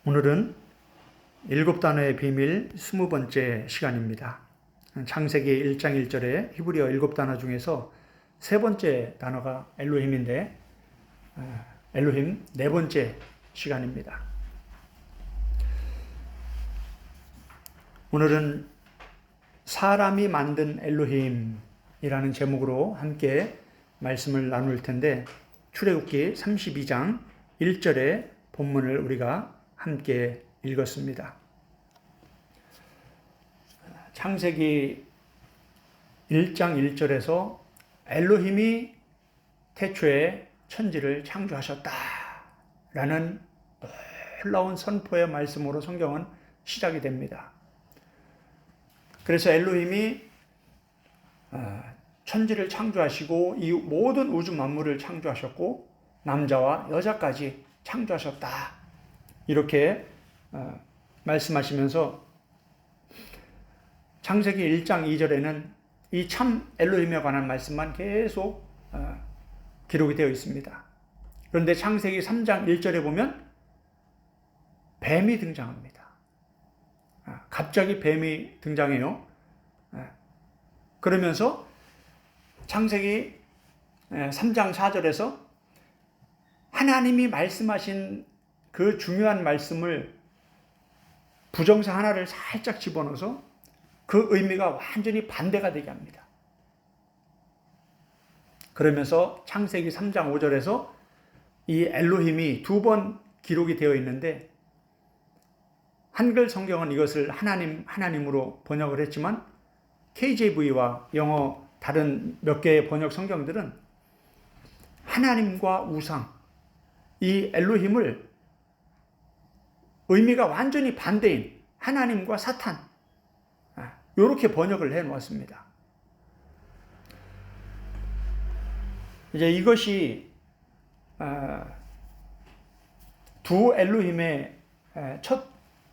오늘은 일곱 단어의 비밀 20번째 시간입니다. 창세기 1장 1절에 히브리어 일곱 단어 중에서 세 번째 단어가 엘로힘인데 엘로힘 네 번째 시간입니다. 오늘은 사람이 만든 엘로힘이라는 제목으로 함께 말씀을 나눌 텐데 출애굽기 32장 1절의 본문을 우리가 함께 읽었습니다. 창세기 1장 1절에서 엘로힘이 태초에 천지를 창조하셨다라는 놀라운 선포의 말씀으로 성경은 시작이 됩니다. 그래서 엘로힘이 천지를 창조하시고 이 모든 우주 만물을 창조하셨고 남자와 여자까지 창조하셨다. 이렇게 말씀하시면서 창세기 1장 2절에는 이 참 엘로힘에 관한 말씀만 계속 기록이 되어 있습니다. 그런데 창세기 3장 1절에 보면 뱀이 등장합니다. 갑자기 뱀이 등장해요. 그러면서 창세기 3장 4절에서 하나님이 말씀하신 그 중요한 말씀을 부정사 하나를 살짝 집어넣어서 그 의미가 완전히 반대가 되게 합니다. 그러면서 창세기 3장 5절에서 이 엘로힘이 두 번 기록이 되어 있는데 한글 성경은 이것을 하나님으로 번역을 했지만 KJV와 영어 다른 몇 개의 번역 성경들은 하나님과 우상, 이 엘로힘을 의미가 완전히 반대인 하나님과 사탄, 이렇게 번역을 해 놓았습니다. 이제 이것이 두 엘로힘의 첫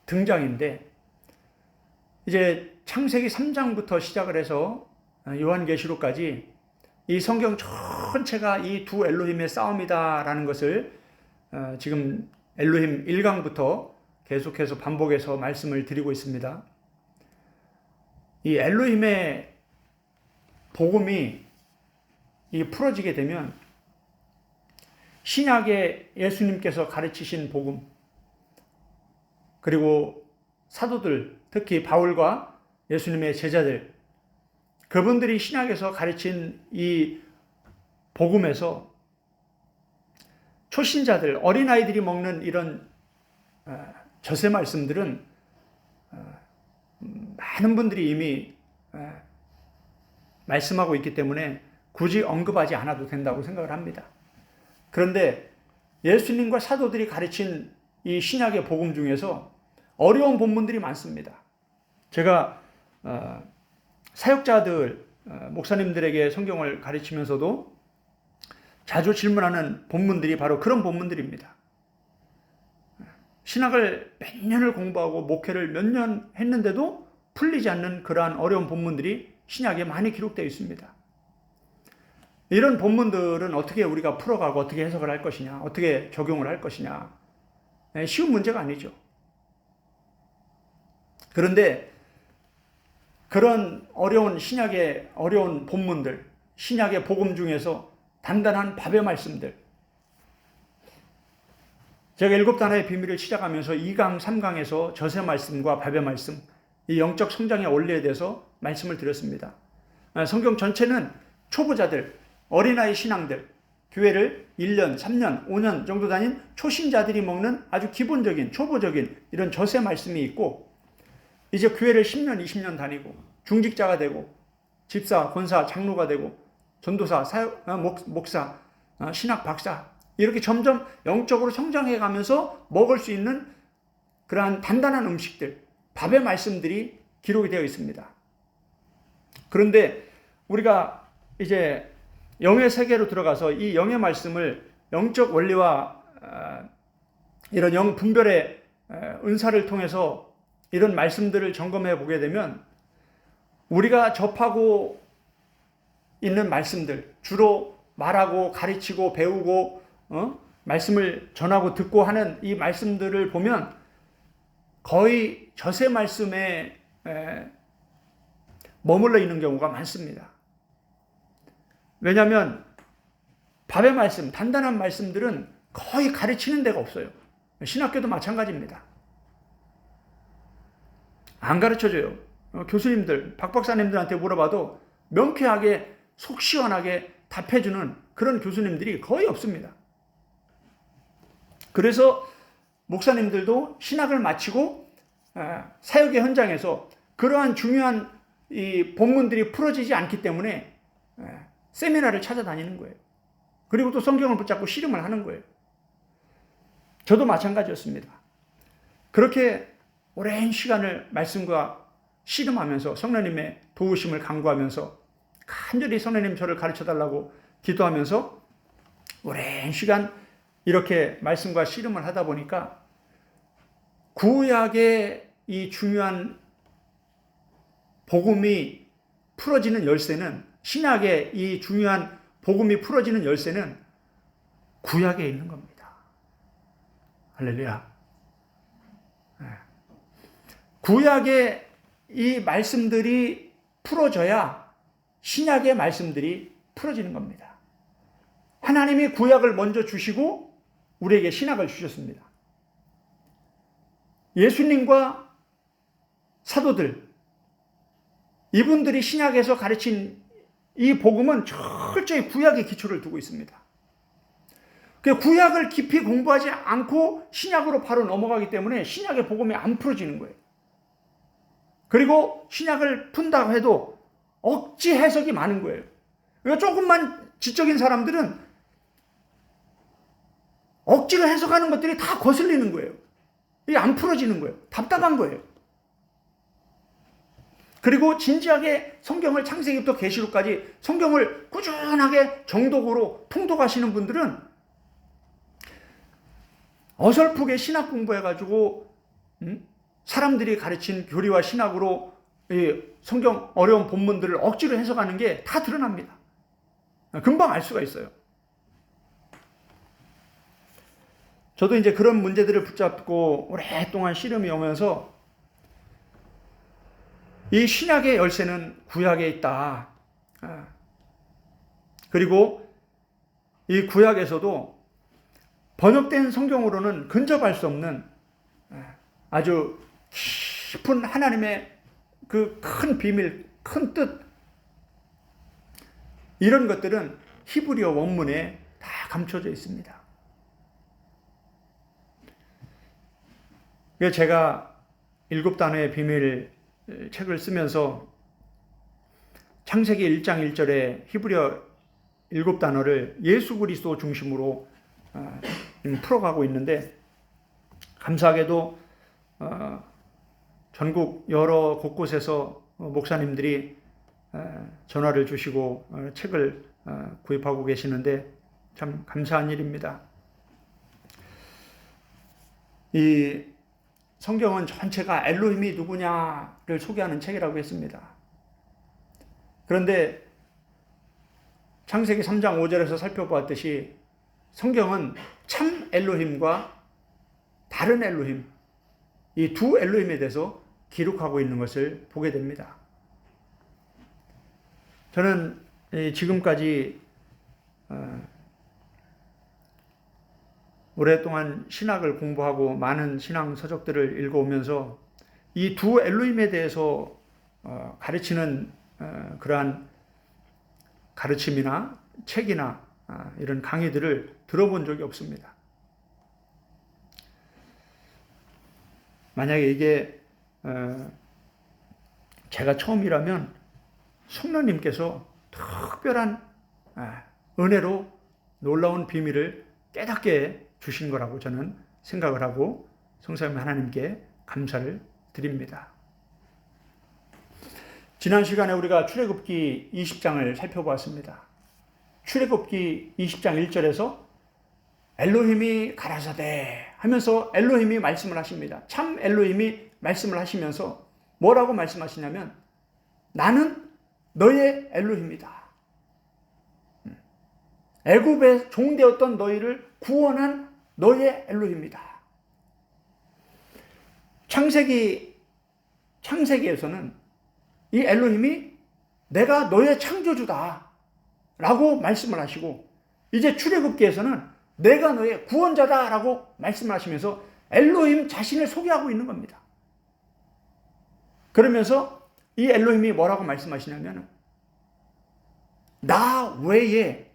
등장인데, 이제 창세기 3장부터 시작을 해서 요한계시록까지 이 성경 전체가 이 두 엘로힘의 싸움이다라는 것을 지금 엘로힘 1강부터 계속해서 반복해서 말씀을 드리고 있습니다. 이 엘로힘의 복음이 풀어지게 되면 신약의 예수님께서 가르치신 복음, 그리고 사도들, 특히 바울과 예수님의 제자들, 그분들이 신약에서 가르친 이 복음에서 초신자들, 어린아이들이 먹는 이런 저세 말씀들은 많은 분들이 이미 말씀하고 있기 때문에 굳이 언급하지 않아도 된다고 생각을 합니다. 그런데 예수님과 사도들이 가르친 이 신약의 복음 중에서 어려운 본문들이 많습니다. 제가 사역자들, 목사님들에게 성경을 가르치면서도 자주 질문하는 본문들이 바로 그런 본문들입니다. 신학을 몇 년을 공부하고 목회를 몇 년 했는데도 풀리지 않는 그러한 어려운 본문들이 신약에 많이 기록되어 있습니다. 이런 본문들은 어떻게 우리가 풀어가고 어떻게 해석을 할 것이냐, 어떻게 적용을 할 것이냐, 쉬운 문제가 아니죠. 그런데 그런 어려운 신약의 어려운 본문들, 신약의 복음 중에서 단단한 밥의 말씀들, 제가 일곱 단어의 비밀을 시작하면서 2강, 3강에서 저세 말씀과 밥의 말씀, 이 영적 성장의 원리에 대해서 말씀을 드렸습니다. 성경 전체는 초보자들, 어린아이 신앙들, 교회를 1년, 3년, 5년 정도 다닌 초신자들이 먹는 아주 기본적인, 초보적인 이런 저세 말씀이 있고, 이제 교회를 10년, 20년 다니고 중직자가 되고 집사, 권사, 장로가 되고 전도사, 목사, 신학 박사, 이렇게 점점 영적으로 성장해 가면서 먹을 수 있는 그러한 단단한 음식들, 밥의 말씀들이 기록이 되어 있습니다. 그런데 우리가 이제 영의 세계로 들어가서 이 영의 말씀을 영적 원리와 이런 영 분별의 은사를 통해서 이런 말씀들을 점검해 보게 되면 우리가 접하고 있는 말씀들, 주로 말하고 가르치고 배우고 말씀을 전하고 듣고 하는 이 말씀들을 보면 거의 젖의 말씀에 머물러 있는 경우가 많습니다. 왜냐하면 밥의 말씀, 단단한 말씀들은 거의 가르치는 데가 없어요. 신학교도 마찬가지입니다. 안 가르쳐줘요. 교수님들, 박 박사님들한테 물어봐도 명쾌하게 속 시원하게 답해주는 그런 교수님들이 거의 없습니다. 그래서 목사님들도 신학을 마치고 사역의 현장에서 그러한 중요한 이 본문들이 풀어지지 않기 때문에 세미나를 찾아다니는 거예요. 그리고 또 성경을 붙잡고 씨름을 하는 거예요. 저도 마찬가지였습니다. 그렇게 오랜 시간을 말씀과 씨름하면서 성령님의 도우심을 간구하면서 간절히 성령님 저를 가르쳐달라고 기도하면서 오랜 시간 이렇게 말씀과 씨름을 하다 보니까 구약의 이 중요한 복음이 풀어지는 열쇠는, 신약의 이 중요한 복음이 풀어지는 열쇠는 구약에 있는 겁니다. 할렐루야. 구약의 이 말씀들이 풀어져야 신약의 말씀들이 풀어지는 겁니다. 하나님이 구약을 먼저 주시고 우리에게 신약을 주셨습니다. 예수님과 사도들, 이분들이 신약에서 가르친 이 복음은 철저히 구약의 기초를 두고 있습니다. 구약을 깊이 공부하지 않고 신약으로 바로 넘어가기 때문에 신약의 복음이 안 풀어지는 거예요. 그리고 신약을 푼다고 해도 억지 해석이 많은 거예요. 그러니까 조금만 지적인 사람들은 억지로 해석하는 것들이 다 거슬리는 거예요. 이게 안 풀어지는 거예요. 답답한 거예요. 그리고 진지하게 성경을 창세기부터 계시록까지 성경을 꾸준하게 정독으로 통독하시는 분들은 어설프게 신학 공부해가지고 사람들이 가르친 교리와 신학으로 성경 어려운 본문들을 억지로 해석하는 게 다 드러납니다. 금방 알 수가 있어요. 저도 이제 그런 문제들을 붙잡고 오랫동안 씨름이 오면서 이 신약의 열쇠는 구약에 있다. 그리고 이 구약에서도 번역된 성경으로는 근접할 수 없는 아주 깊은 하나님의 그 큰 비밀, 큰 뜻, 이런 것들은 히브리어 원문에 다 감춰져 있습니다. 제가 7단어의 비밀 책을 쓰면서 창세기 1장 1절에 히브리어 7단어를 예수 그리스도 중심으로 풀어가고 있는데, 감사하게도 전국 여러 곳곳에서 목사님들이 전화를 주시고 책을 구입하고 계시는데 참 감사한 일입니다. 이 성경은 전체가 엘로힘이 누구냐를 소개하는 책이라고 했습니다. 그런데 창세기 3장 5절에서 살펴보았듯이 성경은 참 엘로힘과 다른 엘로힘, 이 두 엘로힘에 대해서 기록하고 있는 것을 보게 됩니다. 저는 지금까지 오랫동안 신학을 공부하고 많은 신앙 서적들을 읽어오면서 이 두 엘로힘에 대해서 가르치는 그러한 가르침이나 책이나 이런 강의들을 들어본 적이 없습니다. 만약에 이게 제가 처음이라면 성령님께서 특별한 은혜로 놀라운 비밀을 깨닫게 주신 거라고 저는 생각을 하고 성삼위 하나님께 감사를 드립니다. 지난 시간에 우리가 출애굽기 20장을 살펴보았습니다. 출애굽기 20장 1절에서 엘로힘이 가라사대 하면서 엘로힘이 말씀을 하십니다. 참 엘로힘이 말씀을 하시면서 뭐라고 말씀하시냐면 나는 너의 엘로힘이다. 애굽의 종되었던 너희를 구원한 너의 엘로힘이다. 창세기에서는 이 엘로힘이 내가 너의 창조주다 라고 말씀을 하시고, 이제 출애굽기에서는 내가 너의 구원자다 라고 말씀을 하시면서 엘로힘 자신을 소개하고 있는 겁니다. 그러면서 이 엘로힘이 뭐라고 말씀하시냐면, 나 외에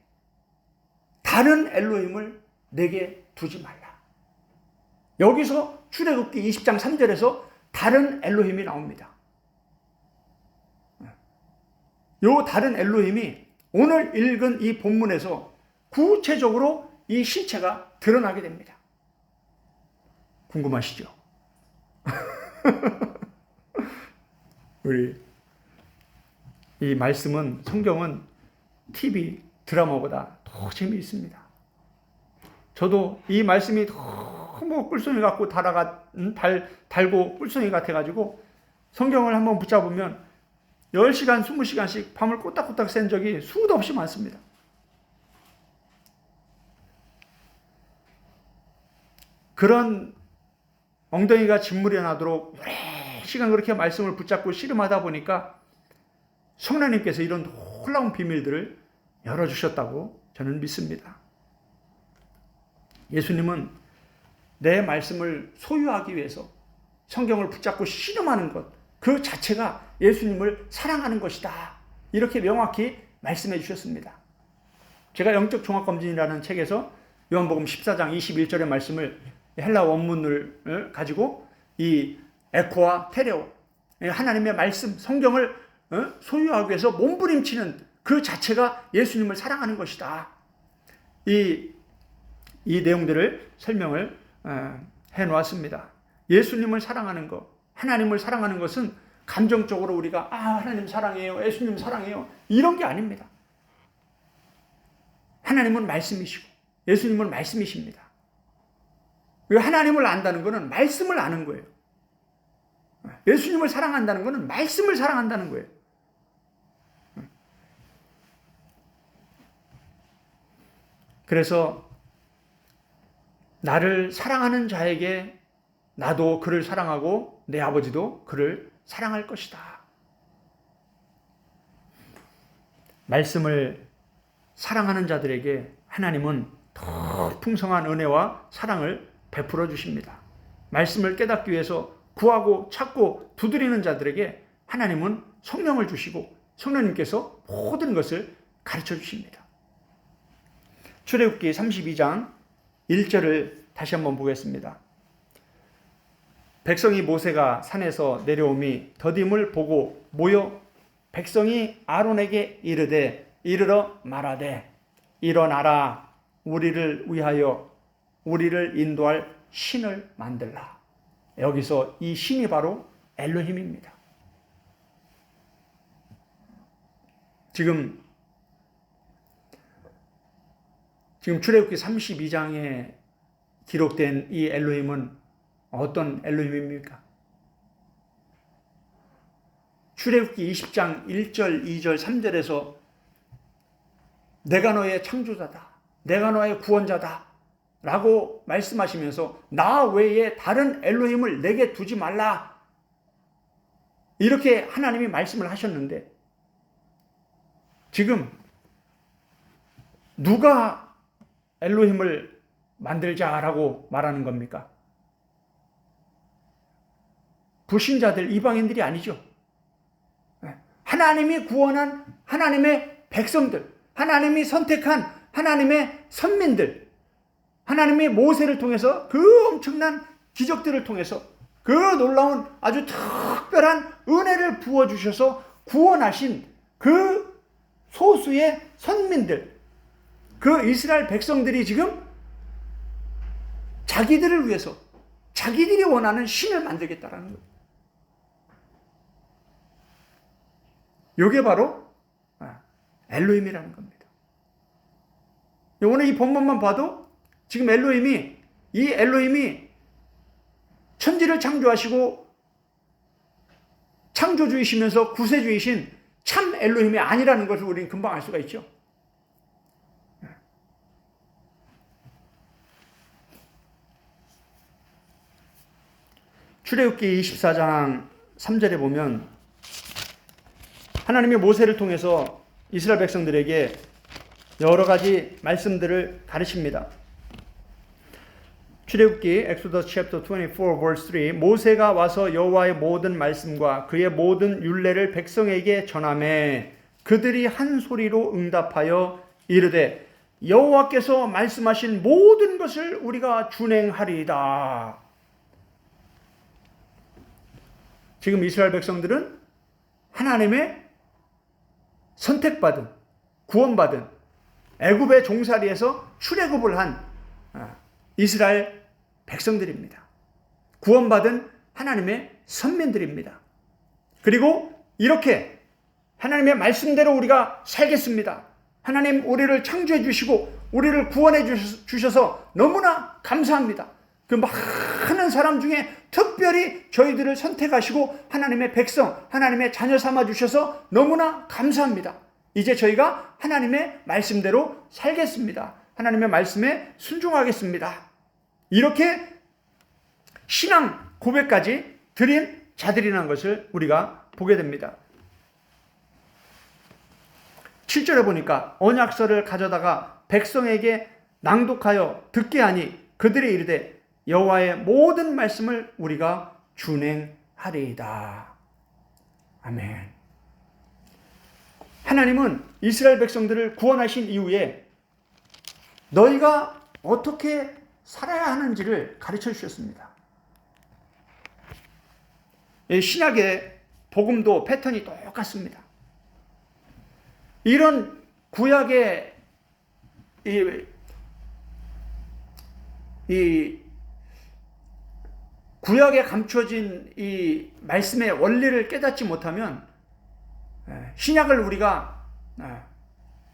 다른 엘로힘을 내게 두지 말라. 여기서 출애굽기 20장 3절에서 다른 엘로힘이 나옵니다. 요 다른 엘로힘이 오늘 읽은 이 본문에서 구체적으로 이 실체가 드러나게 됩니다. 궁금하시죠? 우리 이 말씀은, 성경은 TV 드라마보다 더 재미있습니다. 저도 이 말씀이 너무 꿀송이 같고 달고 꿀송이 같아가지고 성경을 한번 붙잡으면 10시간, 20시간씩 밤을 꼬딱꼬딱 샌 적이 수도 없이 많습니다. 그런 엉덩이가 짓무려 나도록 오래 시간 그렇게 말씀을 붙잡고 씨름하다 보니까 성령님께서 이런 놀라운 비밀들을 열어주셨다고 저는 믿습니다. 예수님은 내 말씀을 소유하기 위해서 성경을 붙잡고 씨름하는 것, 그 자체가 예수님을 사랑하는 것이다. 이렇게 명확히 말씀해 주셨습니다. 제가 영적 종합검진이라는 책에서 요한복음 14장 21절의 말씀을 헬라 원문을 가지고 이 에코와 테레오, 하나님의 말씀, 성경을 소유하기 위해서 몸부림치는 그 자체가 예수님을 사랑하는 것이다. 이 내용들을 설명을 해놓았습니다. 예수님을 사랑하는 것, 하나님을 사랑하는 것은 감정적으로 우리가 하나님 사랑해요, 예수님 사랑해요, 이런 게 아닙니다. 하나님은 말씀이시고 예수님은 말씀이십니다. 하나님을 안다는 것은 말씀을 아는 거예요. 예수님을 사랑한다는 것은 말씀을 사랑한다는 거예요. 그래서 나를 사랑하는 자에게 나도 그를 사랑하고 내 아버지도 그를 사랑할 것이다. 말씀을 사랑하는 자들에게 하나님은 더 풍성한 은혜와 사랑을 베풀어 주십니다. 말씀을 깨닫기 위해서 구하고 찾고 두드리는 자들에게 하나님은 성령을 주시고 성령님께서 모든 것을 가르쳐 주십니다. 출애굽기 32장 1절을 다시 한번 보겠습니다. 백성이 모세가 산에서 내려오미 더딤을 보고 모여 백성이 아론에게 이르러 말하되 일어나라, 우리를 위하여 우리를 인도할 신을 만들라. 여기서 이 신이 바로 엘로힘입니다. 지금 출애굽기 32장에 기록된 이 엘로힘은 어떤 엘로힘입니까? 출애굽기 20장 1절, 2절, 3절에서 내가 너의 창조자다, 내가 너의 구원자다 라고 말씀하시면서 나 외에 다른 엘로힘을 내게 두지 말라, 이렇게 하나님이 말씀을 하셨는데, 지금 누가 엘로힘을 만들자라고 말하는 겁니까? 불신자들, 이방인들이 아니죠. 하나님이 구원한 하나님의 백성들, 하나님이 선택한 하나님의 선민들, 하나님이 모세를 통해서 그 엄청난 기적들을 통해서 그 놀라운 아주 특별한 은혜를 부어주셔서 구원하신 그 소수의 선민들, 그 이스라엘 백성들이 지금 자기들을 위해서 자기들이 원하는 신을 만들겠다라는 거예요. 이게 바로 엘로힘이라는 겁니다. 오늘 이 본문만 봐도 지금 이 엘로힘이 천지를 창조하시고 창조주이시면서 구세주이신 참 엘로힘이 아니라는 것을 우리는 금방 알 수가 있죠. 출애굽기 24장 3절에 보면 하나님이 모세를 통해서 이스라엘 백성들에게 여러 가지 말씀들을 가르칩니다. 출애굽기 엑소더스 챕터 24 verse 3 모세가 와서 여호와의 모든 말씀과 그의 모든 율례를 백성에게 전하매 그들이 한 소리로 응답하여 이르되 여호와께서 말씀하신 모든 것을 우리가 준행하리이다. 지금 이스라엘 백성들은 하나님의 선택받은, 구원받은 애굽의 종살이에서 출애굽을 한 이스라엘 백성들입니다. 구원받은 하나님의 선민들입니다. 그리고 이렇게 하나님의 말씀대로 우리가 살겠습니다. 하나님 우리를 창조해 주시고 우리를 구원해 주셔서 너무나 감사합니다. 그 많은 사람 중에 특별히 저희들을 선택하시고 하나님의 백성, 하나님의 자녀 삼아 주셔서 너무나 감사합니다. 이제 저희가 하나님의 말씀대로 살겠습니다. 하나님의 말씀에 순종하겠습니다. 이렇게 신앙 고백까지 드린 자들이라는 것을 우리가 보게 됩니다. 7절에 보니까 언약서를 가져다가 백성에게 낭독하여 듣게 하니 그들이 이르되 여호와의 모든 말씀을 우리가 준행하리이다. 아멘. 하나님은 이스라엘 백성들을 구원하신 이후에 너희가 어떻게 살아야 하는지를 가르쳐 주셨습니다. 신약의 복음도 패턴이 똑같습니다. 이런 구약의 구약에 감춰진 이 말씀의 원리를 깨닫지 못하면 신약을 우리가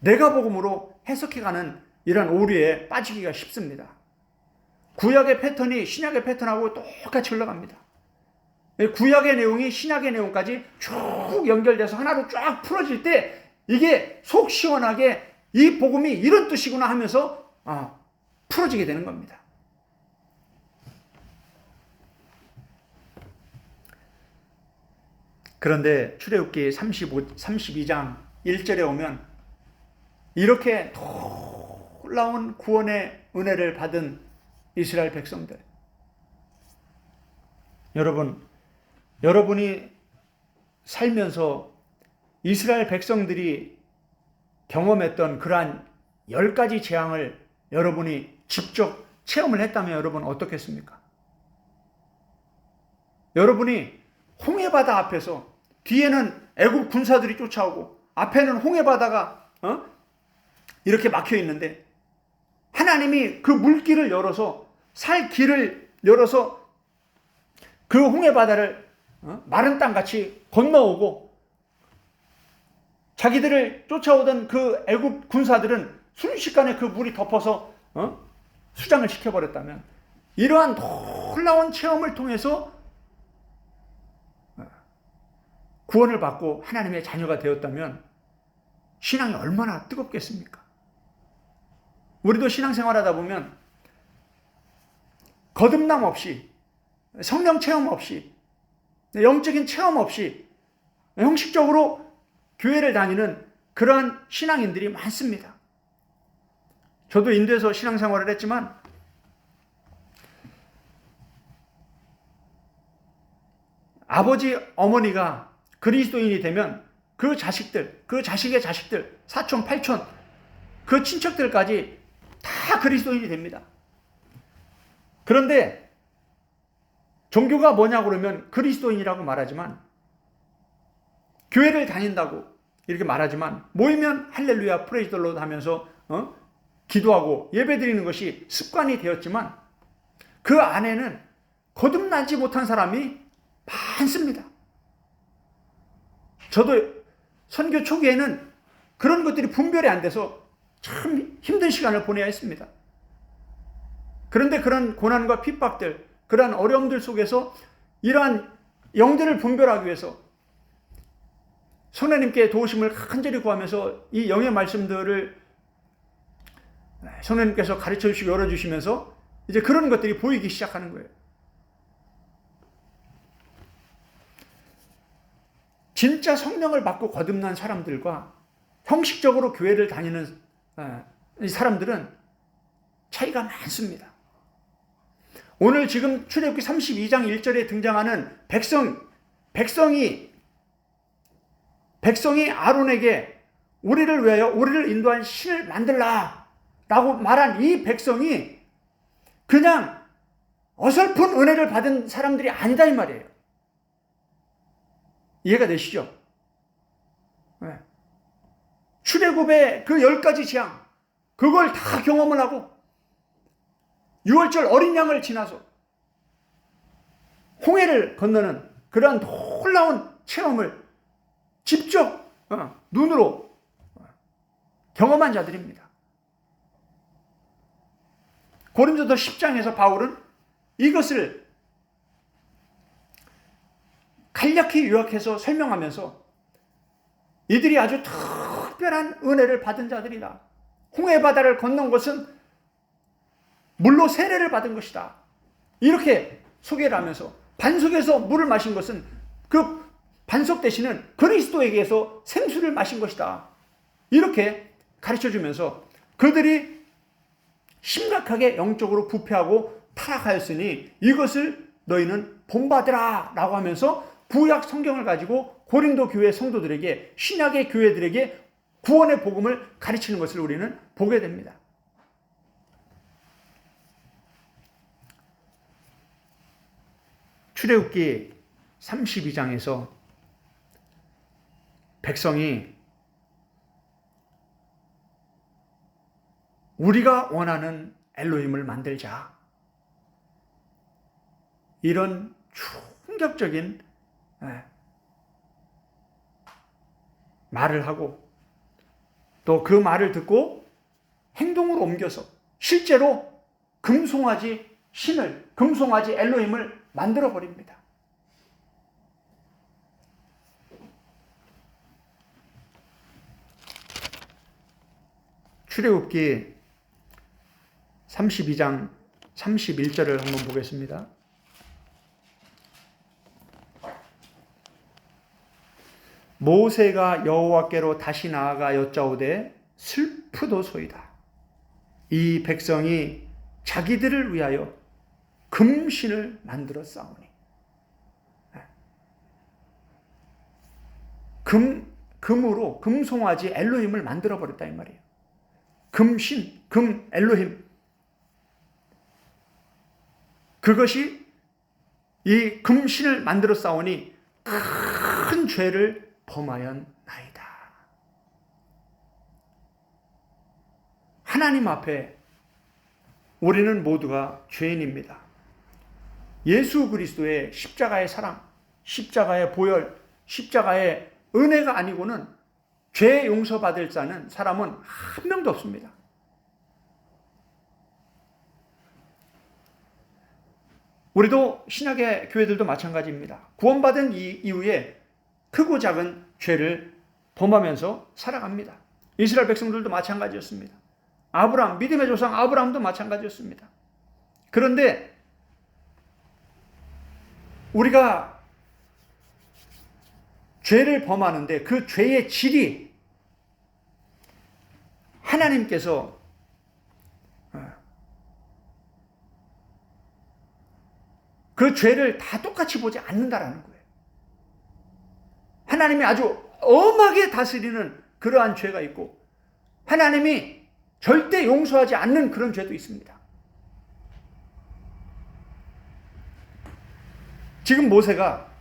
내가 복음으로 해석해가는 이런 오류에 빠지기가 쉽습니다. 구약의 패턴이 신약의 패턴하고 똑같이 흘러갑니다. 구약의 내용이 신약의 내용까지 쭉 연결돼서 하나로 쫙 풀어질 때 이게 속 시원하게 이 복음이 이런 뜻이구나 하면서 풀어지게 되는 겁니다. 그런데 출애굽기 32장 1절에 오면 이렇게 놀라운 구원의 은혜를 받은 이스라엘 백성들, 여러분이 살면서 이스라엘 백성들이 경험했던 그러한 10가지 재앙을 여러분이 직접 체험을 했다면 여러분 어떻겠습니까? 여러분이 홍해바다 앞에서 뒤에는 애굽 군사들이 쫓아오고 앞에는 홍해바다가 이렇게 막혀 있는데 하나님이 그 물길을 열어서 살 길을 열어서 그 홍해바다를 마른 땅같이 건너오고 자기들을 쫓아오던 그 애굽 군사들은 순식간에 그 물이 덮어서 수장을 시켜버렸다면 이러한 놀라운 체험을 통해서 구원을 받고 하나님의 자녀가 되었다면 신앙이 얼마나 뜨겁겠습니까? 우리도 신앙생활하다 보면 거듭남 없이 성령 체험 없이 영적인 체험 없이 형식적으로 교회를 다니는 그러한 신앙인들이 많습니다. 저도 인도에서 신앙생활을 했지만 아버지 어머니가 그리스도인이 되면 그 자식들, 그 자식의 자식들, 사촌, 팔촌, 그 친척들까지 다 그리스도인이 됩니다. 그런데 종교가 뭐냐고 그러면 그리스도인이라고 말하지만 교회를 다닌다고 이렇게 말하지만 모이면 할렐루야 프레이즈 더 로드 하면서 기도하고 예배드리는 것이 습관이 되었지만 그 안에는 거듭나지 못한 사람이 많습니다. 저도 선교 초기에는 그런 것들이 분별이 안 돼서 참 힘든 시간을 보내야 했습니다. 그런데 그런 고난과 핍박들, 그러한 어려움들 속에서 이러한 영들을 분별하기 위해서 성령님께 도우심을 간절히 구하면서 이 영의 말씀들을 성령님께서 가르쳐 주시고 열어주시면서 이제 그런 것들이 보이기 시작하는 거예요. 진짜 성령을 받고 거듭난 사람들과 형식적으로 교회를 다니는 이 사람들은 차이가 많습니다. 오늘 지금 출애굽기 32장 1절에 등장하는 백성이 아론에게 우리를 위하여 우리를 인도한 신을 만들라 라고 말한 이 백성이 그냥 어설픈 은혜를 받은 사람들이 아니다 이 말이에요. 이해가 되시죠? 네. 출애굽의 그 10가지 재앙, 그걸 다 경험을 하고 6월절 어린 양을 지나서 홍해를 건너는 그러한 놀라운 체험을 직접 눈으로 경험한 자들입니다. 고린도서 10장에서 바울은 이것을 간략히 요약해서 설명하면서 이들이 아주 특별한 은혜를 받은 자들이다. 홍해 바다를 건넌 것은 물로 세례를 받은 것이다. 이렇게 소개를 하면서 반석에서 물을 마신 것은 그 반석 대신은 그리스도에게서 생수를 마신 것이다. 이렇게 가르쳐주면서 그들이 심각하게 영적으로 부패하고 타락하였으니 이것을 너희는 본받으라 라고 하면서 구약 성경을 가지고 고린도 교회 성도들에게, 신약의 교회들에게 구원의 복음을 가르치는 것을 우리는 보게 됩니다. 출애굽기 32장에서 백성이 우리가 원하는 엘로힘을 만들자, 이런 충격적인 말을 하고 또 그 말을 듣고 행동으로 옮겨서 실제로 금송아지 엘로힘을 만들어 버립니다. 출애굽기 32장 31절을 한번 보겠습니다. 모세가 여호와께로 다시 나아가 여짜오되 슬프도소이다. 이 백성이 자기들을 위하여 금신을 만들어 싸우니. 금으로 금송아지 엘로힘을 만들어 버렸다 이 말이에요. 금신, 엘로힘. 그것이 이 금신을 만들어 싸우니 큰 죄를 범하였나이다. 하나님 앞에 우리는 모두가 죄인입니다. 예수 그리스도의 십자가의 사랑, 십자가의 보혈, 십자가의 은혜가 아니고는 죄 용서받을 자는 사람은 한 명도 없습니다. 우리도 신약의 교회들도 마찬가지입니다. 구원받은 이후에 크고 작은 죄를 범하면서 살아갑니다. 이스라엘 백성들도 마찬가지였습니다. 믿음의 조상 아브라함도 마찬가지였습니다. 그런데 우리가 죄를 범하는데 그 죄의 질이 하나님께서 그 죄를 다 똑같이 보지 않는다라는 거예요. 하나님이 아주 엄하게 다스리는 그러한 죄가 있고 하나님이 절대 용서하지 않는 그런 죄도 있습니다. 지금 모세가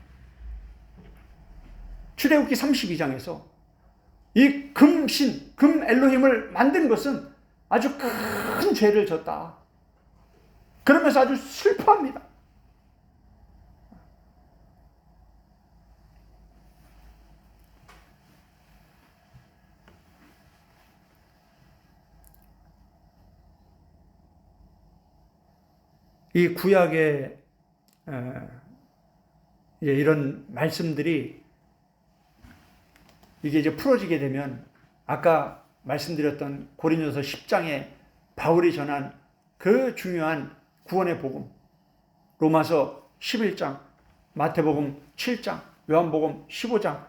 출애굽기 32장에서 이 금 엘로힘을 만든 것은 아주 큰 죄를 졌다. 그러면서 아주 슬퍼합니다. 이 구약의 이런 말씀들이 이게 이제 풀어지게 되면 아까 말씀드렸던 고린도서 10장에 바울이 전한 그 중요한 구원의 복음, 로마서 11장, 마태복음 7장, 요한복음 15장,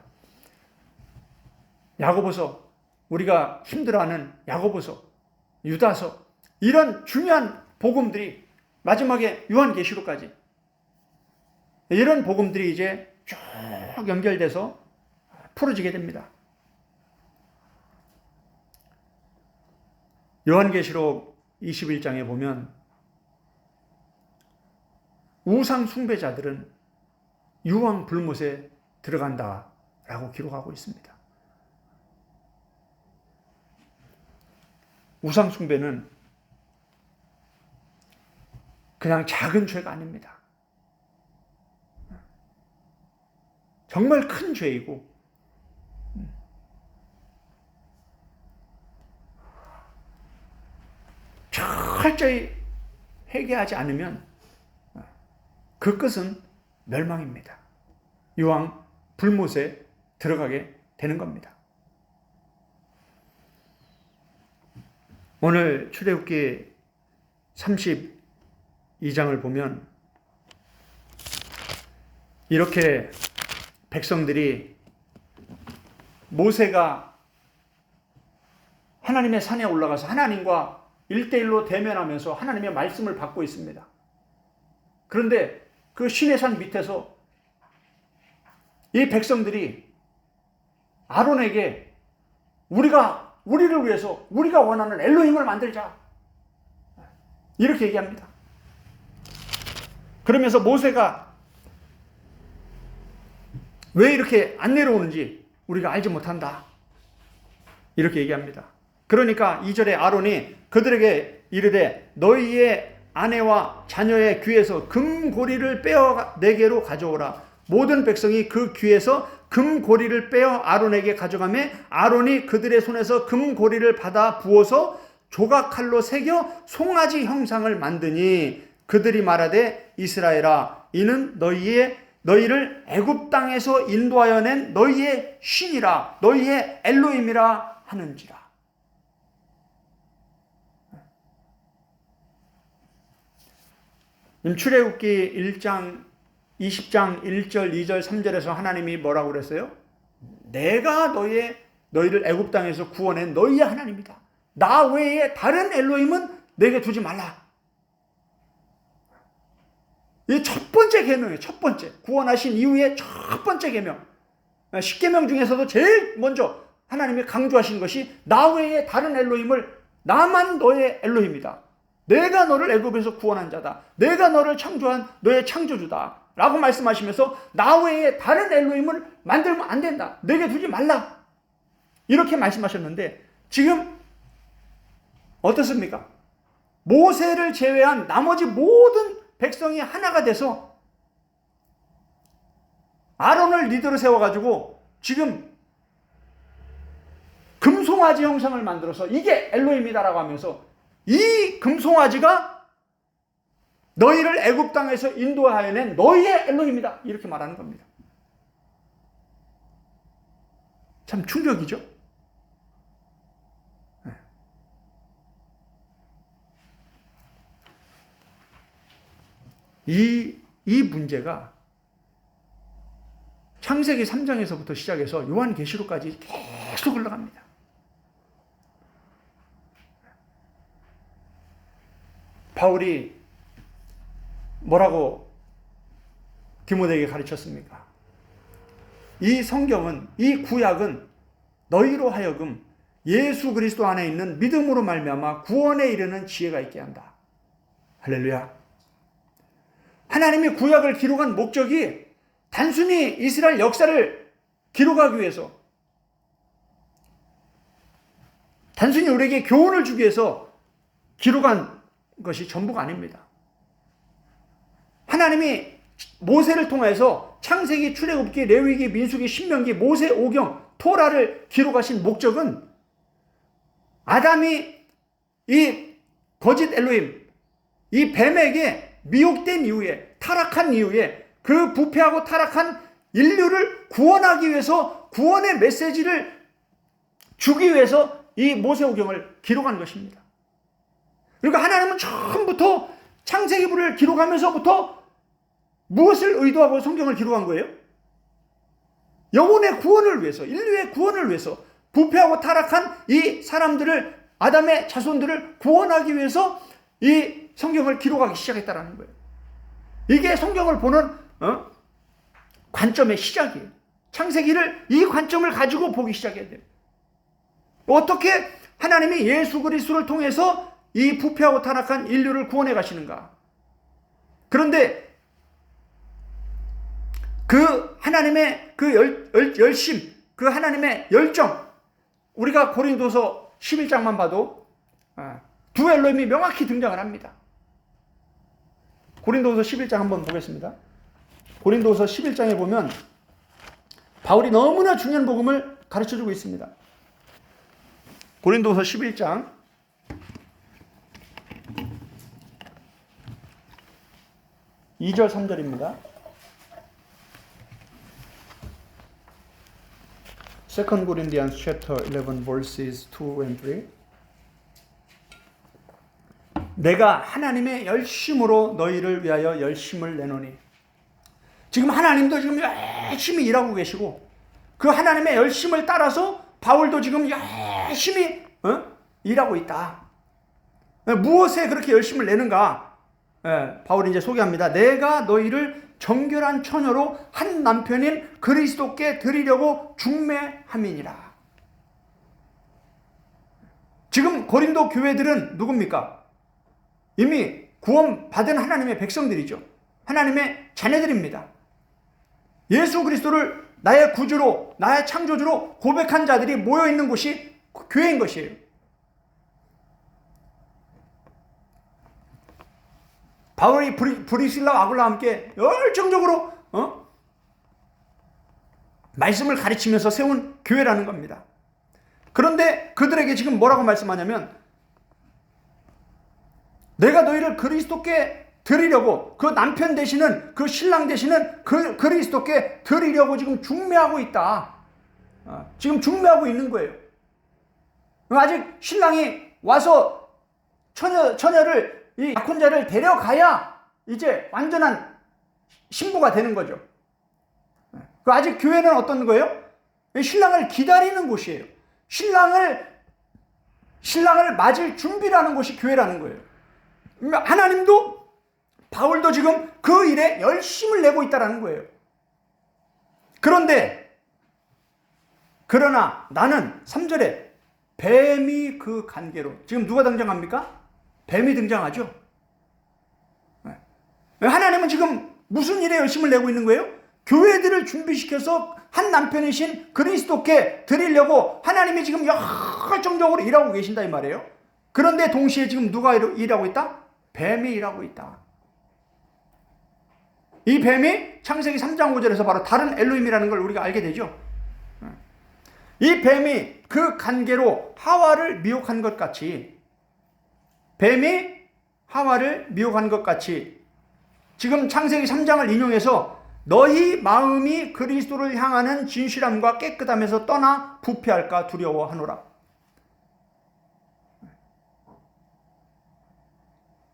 야고보서, 우리가 힘들어하는 야고보서, 유다서, 이런 중요한 복음들이 마지막에 요한계시록까지, 이런 복음들이 이제 쭉 연결돼서 풀어지게 됩니다. 요한계시록 21장에 보면 우상 숭배자들은 유황 불못에 들어간다라고 기록하고 있습니다. 우상 숭배는 그냥 작은 죄가 아닙니다. 정말 큰 죄이고, 철저히 회개하지 않으면 그 끝은 멸망입니다. 유황 불못에 들어가게 되는 겁니다. 오늘 출애굽기 32장을 보면 이렇게 백성들이, 모세가 하나님의 산에 올라가서 하나님과 1대1로 대면하면서 하나님의 말씀을 받고 있습니다. 그런데 그 시내산 밑에서 이 백성들이 아론에게 우리를 위해서 우리가 원하는 엘로힘을 만들자, 이렇게 얘기합니다. 그러면서 모세가 왜 이렇게 안 내려오는지 우리가 알지 못한다, 이렇게 얘기합니다. 그러니까 2절에 아론이 그들에게 이르되 너희의 아내와 자녀의 귀에서 금고리를 빼어 내게로 가져오라. 모든 백성이 그 귀에서 금고리를 빼어 아론에게 가져가매 아론이 그들의 손에서 금고리를 받아 부어서 조각칼로 새겨 송아지 형상을 만드니 그들이 말하되 이스라엘아, 이는 너희를 애굽 땅에서 인도하여 낸 너희의 신이라, 너희의 엘로힘이라 하는지라. 출애굽기 1장 20장 1절 2절 3절에서 하나님이 뭐라고 그랬어요? 내가 너희를 애굽 땅에서 구원한 너희의 하나님이다. 나 외에 다른 엘로힘은 내게 두지 말라. 이 첫 번째 계명이에요. 첫 번째, 구원하신 이후에 첫 번째 계명. 10계명 중에서도 제일 먼저 하나님이 강조하신 것이 나 외에 다른 엘로힘을, 나만 너의 엘로힘이다. 내가 너를 애굽에서 구원한 자다. 내가 너를 창조한 너의 창조주다. 라고 말씀하시면서 나 외에 다른 엘로힘을 만들면 안 된다. 내게 두지 말라. 이렇게 말씀하셨는데 지금 어떻습니까? 모세를 제외한 나머지 모든 백성이 하나가 돼서 아론을 리더로 세워가지고 지금 금송아지 형상을 만들어서 이게 엘로힘이다라고 하면서 이 금송아지가 너희를 애굽 땅에서 인도하여 낸 너희의 엘로힘이다, 이렇게 말하는 겁니다. 참 충격이죠. 이 문제가 창세기 3장에서부터 시작해서 요한계시록까지 계속 흘러갑니다. 바울이 뭐라고 디모데에게 가르쳤습니까? 이 성경은, 이 구약은 너희로 하여금 예수 그리스도 안에 있는 믿음으로 말미암아 구원에 이르는 지혜가 있게 한다. 할렐루야. 하나님이 구약을 기록한 목적이 단순히 이스라엘 역사를 기록하기 위해서, 단순히 우리에게 교훈을 주기 위해서 기록한 것이 전부가 아닙니다. 하나님이 모세를 통해서 창세기, 출애굽기, 레위기, 민수기, 신명기, 모세 오경, 토라를 기록하신 목적은 아담이 이 거짓 엘로힘, 이 뱀에게 미혹된 이후에, 타락한 이후에 그 부패하고 타락한 인류를 구원하기 위해서, 구원의 메시지를 주기 위해서 이 모세오경을 기록한 것입니다. 그러니까 하나님은 처음부터 창세기부를 기록하면서부터 무엇을 의도하고 성경을 기록한 거예요? 영혼의 구원을 위해서, 인류의 구원을 위해서, 부패하고 타락한 이 사람들을, 아담의 자손들을 구원하기 위해서 이 성경을 기록하기 시작했다라는 거예요. 이게 성경을 보는 관점의 시작이에요. 창세기를 이 관점을 가지고 보기 시작해야 돼요. 어떻게 하나님이 예수 그리스도를 통해서 이 부패하고 타락한 인류를 구원해 가시는가? 그런데 그 하나님의 그 열심, 그 하나님의 열정, 우리가 고린도서 11장만 봐도 두 엘로힘이 명확히 등장을 합니다. 고린도서 11장 한번 보겠습니다. 고린도서 11장에 보면 바울이 너무나 중요한 복음을 가르쳐주고 있습니다. 고린도서 11장 2절 3절입니다. 2 Corinthians chapter 11 verses 2 and 3. 내가 하나님의 열심으로 너희를 위하여 열심을 내노니. 지금 하나님도 지금 열심히 일하고 계시고 그 하나님의 열심을 따라서 바울도 지금 열심히 일하고 있다. 무엇에 그렇게 열심을 내는가? 바울이 이제 소개합니다. 내가 너희를 정결한 처녀로 한 남편인 그리스도께 드리려고 중매함이니라. 지금 고린도 교회들은 누굽니까? 이미 구원받은 하나님의 백성들이죠. 하나님의 자녀들입니다. 예수 그리스도를 나의 구주로, 나의 창조주로 고백한 자들이 모여있는 곳이 교회인 것이에요. 바울이 브리실라와 아굴라와 함께 열정적으로 말씀을 가르치면서 세운 교회라는 겁니다. 그런데 그들에게 지금 뭐라고 말씀하냐면 내가 너희를 그리스도께 드리려고, 그 남편 되시는, 그 신랑 되시는 그 그리스도께 드리려고 지금 중매하고 있다. 지금 중매하고 있는 거예요. 아직 신랑이 와서 처녀를, 이 약혼자를 데려가야 이제 완전한 신부가 되는 거죠. 아직 교회는 어떤 거예요? 신랑을 기다리는 곳이에요. 신랑을 맞을 준비라는 곳이 교회라는 거예요. 하나님도, 바울도 지금 그 일에 열심을 내고 있다는 거예요. 그러나 나는 3절에 뱀이 그 관계로, 지금 누가 등장합니까? 뱀이 등장하죠. 하나님은 지금 무슨 일에 열심을 내고 있는 거예요? 교회들을 준비시켜서 한 남편이신 그리스도께 드리려고 하나님이 지금 열정적으로 일하고 계신다 이 말이에요. 그런데 동시에 지금 누가 일하고 있다? 뱀이 일하고 있다. 이 뱀이 창세기 3장 5절에서 바로 다른 엘로힘이라는 걸 우리가 알게 되죠. 이 뱀이 그 관계로 하와를 미혹한 것 같이, 뱀이 하와를 미혹한 것 같이 지금 창세기 3장을 인용해서 너희 마음이 그리스도를 향하는 진실함과 깨끗함에서 떠나 부패할까 두려워하노라.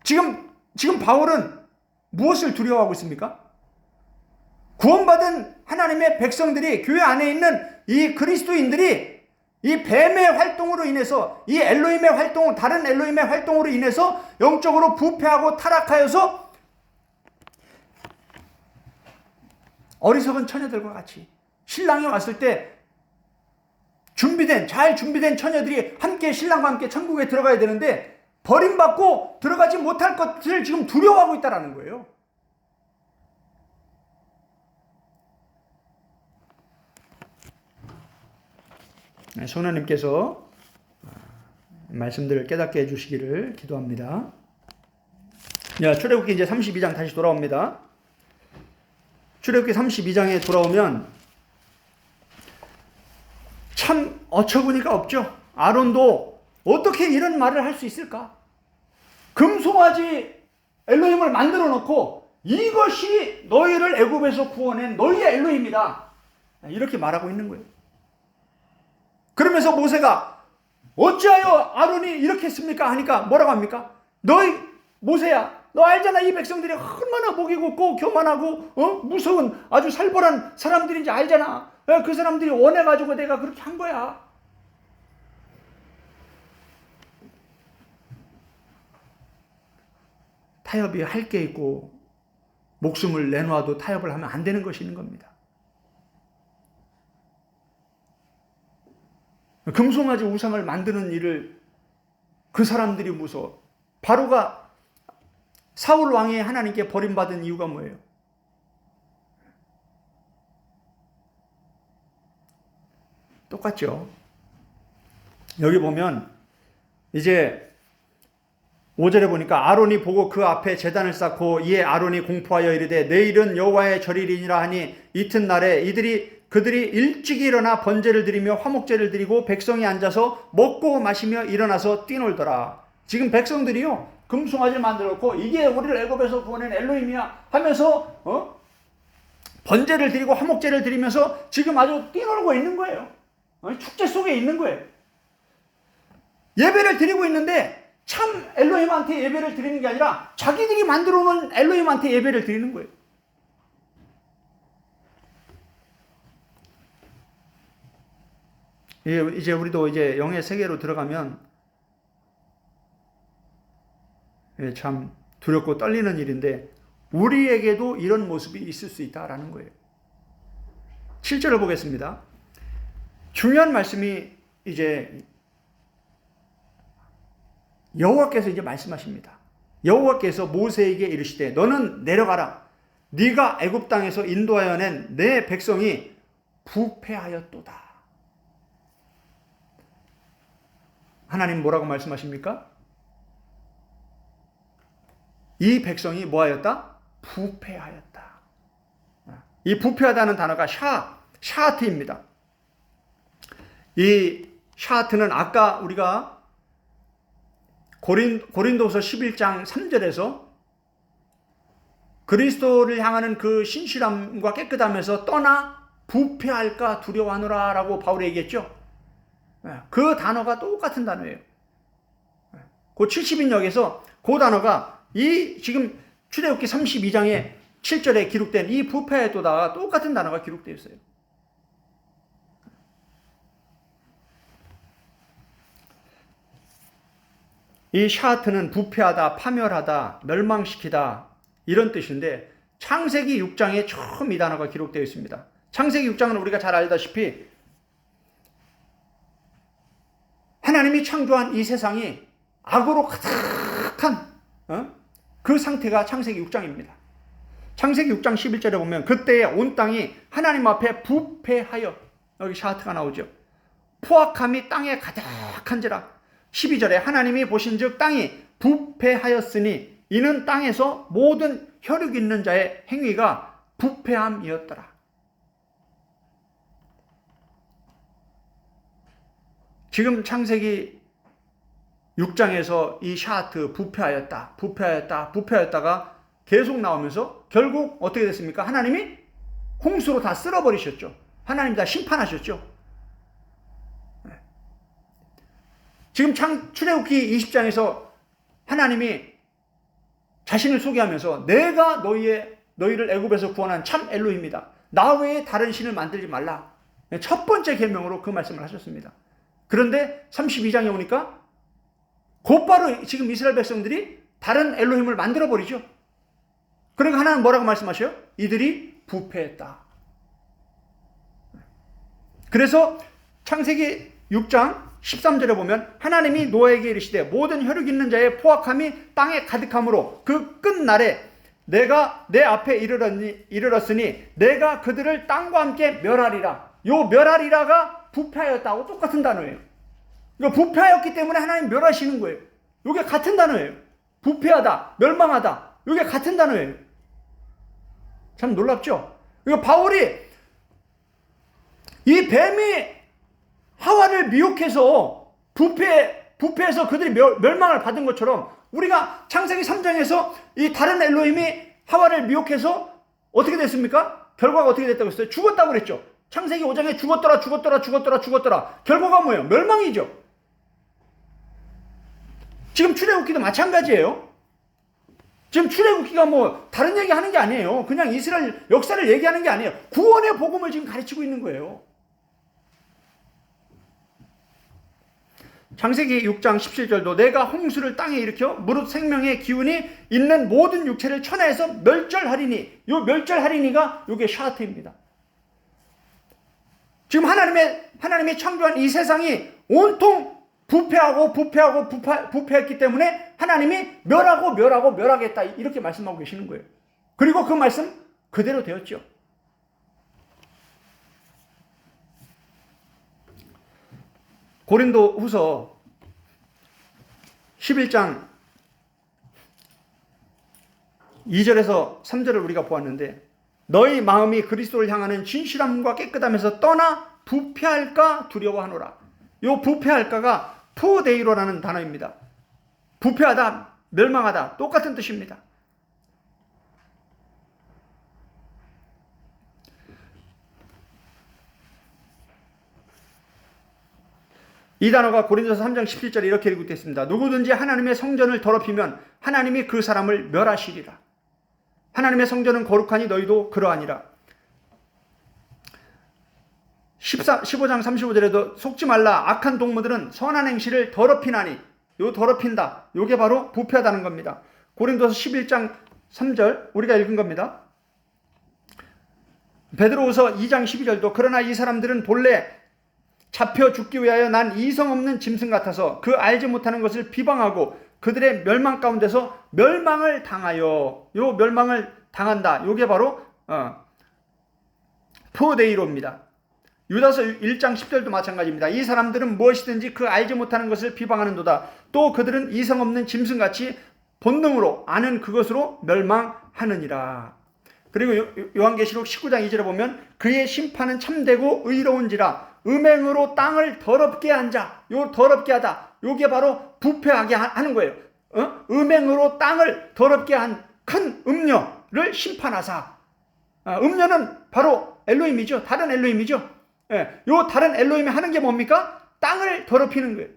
지금 바울은 무엇을 두려워하고 있습니까? 구원받은 하나님의 백성들이, 교회 안에 있는 이 그리스도인들이 이 뱀의 활동으로 인해서, 이 엘로힘의 활동, 다른 엘로힘의 활동으로 인해서 영적으로 부패하고 타락하여서 어리석은 처녀들과 같이 신랑이 왔을 때 잘 준비된 처녀들이 함께 신랑과 함께 천국에 들어가야 되는데 버림받고 들어가지 못할 것을 지금 두려워하고 있다는 거예요. 성령님께서 말씀들을 깨닫게 해주시기를 기도합니다. 출애굽기 이제 32장 다시 돌아옵니다. 출애굽기 32장에 돌아오면 참 어처구니가 없죠. 아론도 어떻게 이런 말을 할 수 있을까? 금송아지 엘로힘을 만들어 놓고 이것이 너희를 애굽에서 구원한 너희의 엘로힘이다, 이렇게 말하고 있는 거예요. 그러면서 모세가 어찌하여 아론이 이렇게 했습니까? 하니까 뭐라고 합니까? 너희 모세야, 너 알잖아, 이 백성들이 얼마나 목이 곱고 교만하고 무서운 아주 살벌한 사람들인지 알잖아. 그 사람들이 원해가지고 내가 그렇게 한 거야. 타협이 할 게 있고 목숨을 내놓아도 타협을 하면 안 되는 것이 있는 겁니다. 금송아지 우상을 만드는 일을 그 사람들이 무서워. 바로가 사울 왕이 하나님께 버림받은 이유가 뭐예요? 똑같죠. 여기 보면 이제 5절에 보니까 아론이 보고 그 앞에 제단을 쌓고 이에 아론이 공포하여 이르되 내일은 여호와의 절일이니라 하니 이튿날에 그들이 일찍이 일어나 번제를 드리며 화목제를 드리고 백성이 앉아서 먹고 마시며 일어나서 뛰놀더라. 지금 백성들이요 금송아지를 만들었고 이게 우리를 애굽에서 구원한 엘로힘이야 하면서 번제를 드리고 화목제를 드리면서 지금 아주 뛰놀고 있는 거예요. 축제 속에 있는 거예요. 예배를 드리고 있는데 참 엘로힘한테 예배를 드리는 게 아니라 자기들이 만들어 놓은 엘로힘한테 예배를 드리는 거예요. 이제 우리도 이제 영의 세계로 들어가면 참 두렵고 떨리는 일인데 우리에게도 이런 모습이 있을 수 있다라는 거예요. 7절을 보겠습니다. 중요한 말씀이 이제 여호와께서 이제 말씀하십니다. 여호와께서 모세에게 이르시되 너는 내려가라. 네가 애굽 땅에서 인도하여 낸 내 백성이 부패하였도다. 하나님 뭐라고 말씀하십니까? 이 백성이 뭐하였다? 부패하였다. 이 부패하다는 단어가 샤하트입니다. 이 샤하트는 아까 우리가 고린도서 11장 3절에서 그리스도를 향하는 그 신실함과 깨끗함에서 떠나 부패할까 두려워하노라 라고 바울이 얘기했죠. 그 단어가 똑같은 단어예요. 그 70인역에서 그 단어가 이 지금 출애굽기 32장에 7절에 기록된 이 부패하였도다가 똑같은 단어가 기록되어 있어요. 이 샤하트는 부패하다, 파멸하다, 멸망시키다 이런 뜻인데 창세기 6장에 처음 이 단어가 기록되어 있습니다. 창세기 6장은 우리가 잘 알다시피 하나님이 창조한 이 세상이 악으로 가득한 그 상태가 창세기 6장입니다. 창세기 6장 11절에 보면 그때에 온 땅이 하나님 앞에 부패하여 여기 샤하트가 나오죠. 포악함이 땅에 가득한지라 12절에 하나님이 보신즉 땅이 부패하였으니 이는 땅에서 모든 혈육 있는 자의 행위가 부패함이었더라. 지금 창세기 6장에서 이 샤하트 부패하였다가 계속 나오면서 결국 어떻게 됐습니까? 하나님이 홍수로 다 쓸어버리셨죠. 하나님 다 심판하셨죠. 지금 출애굽기 20장에서 하나님이 자신을 소개하면서 내가 너희를 애굽에서 구원한 참 엘로힘이다. 나 외에 다른 신을 만들지 말라. 첫 번째 계명으로 그 말씀을 하셨습니다. 그런데 32장에 오니까 곧바로 지금 이스라엘 백성들이 다른 엘로힘을 만들어버리죠. 그러니까 하나님 뭐라고 말씀하셔요? 이들이 부패했다. 그래서 창세기 6장 13절에 보면 하나님이 노아에게 이르시되 모든 혈육 있는 자의 포악함이 땅에 가득함으로 그 끝날에 내가 내 앞에 이르렀으니 내가 그들을 땅과 함께 멸하리라. 요 멸하리라가 부패하였다고 똑같은 단어예요. 그러니까 부패하였기 때문에 하나님 멸하시는 거예요. 이게 같은 단어예요. 부패하다, 멸망하다. 이게 같은 단어예요. 참 놀랍죠? 그러니까 바울이 이 뱀이 하와를 미혹해서 부패해서 그들이 멸망을 받은 것처럼 우리가 창세기 3장에서 이 다른 엘로힘이 하와를 미혹해서 어떻게 됐습니까? 결과가 어떻게 됐다고 했어요? 죽었다고 그랬죠. 창세기 5장에 죽었더라. 결과가 뭐예요? 멸망이죠. 지금 출애굽기도 마찬가지예요. 지금 출애굽기가 뭐 다른 얘기 하는 게 아니에요. 그냥 이스라엘 역사를 얘기하는 게 아니에요. 구원의 복음을 지금 가르치고 있는 거예요. 창세기 6장 17절도 내가 홍수를 땅에 일으켜 무릇 생명의 기운이 있는 모든 육체를 천하에서 멸절하리니, 요 멸절하리니가 요게 샤트입니다. 지금 하나님이 창조한 이 세상이 온통 부패했기 때문에 하나님이 멸하겠다 이렇게 말씀하고 계시는 거예요. 그리고 그 말씀 그대로 되었죠. 고린도 후서 11장 2절에서 3절을 우리가 보았는데, 너희 마음이 그리스도를 향하는 진실함과 깨끗함에서 떠나 부패할까 두려워하노라. 요 부패할까가 푸데이로라는 단어입니다. 부패하다, 멸망하다 똑같은 뜻입니다. 이 단어가 고린도서 3장 17절에 이렇게 기록되어 있습니다. 누구든지 하나님의 성전을 더럽히면 하나님이 그 사람을 멸하시리라. 하나님의 성전은 거룩하니 너희도 그러하니라. 15장 35절에도 속지 말라. 악한 동무들은 선한 행실을 더럽히나니, 요 더럽힌다, 요게 바로 부패하다는 겁니다. 고린도서 11장 3절 우리가 읽은 겁니다. 베드로후서 2장 12절도 그러나 이 사람들은 본래 잡혀 죽기 위하여 난 이성 없는 짐승 같아서 그 알지 못하는 것을 비방하고 그들의 멸망 가운데서 멸망을 당하여, 요 멸망을 당한다, 요게 바로 포데이로입니다. 유다서 1장 10절도 마찬가지입니다. 이 사람들은 무엇이든지 그 알지 못하는 것을 비방하는도다. 또 그들은 이성 없는 짐승같이 본능으로 아는 그것으로 멸망하느니라. 그리고 요한계시록 19장 2절에 보면 그의 심판은 참되고 의로운지라 음행으로 땅을 더럽게 한 자, 요 더럽게 하다, 요게 바로 부패하게 하는 거예요. 음행으로 땅을 더럽게 한 큰 음녀를 심판하사. 음녀는 바로 엘로힘이죠. 다른 엘로힘이죠. 요 다른 엘로힘이 하는 게 뭡니까? 땅을 더럽히는 거예요.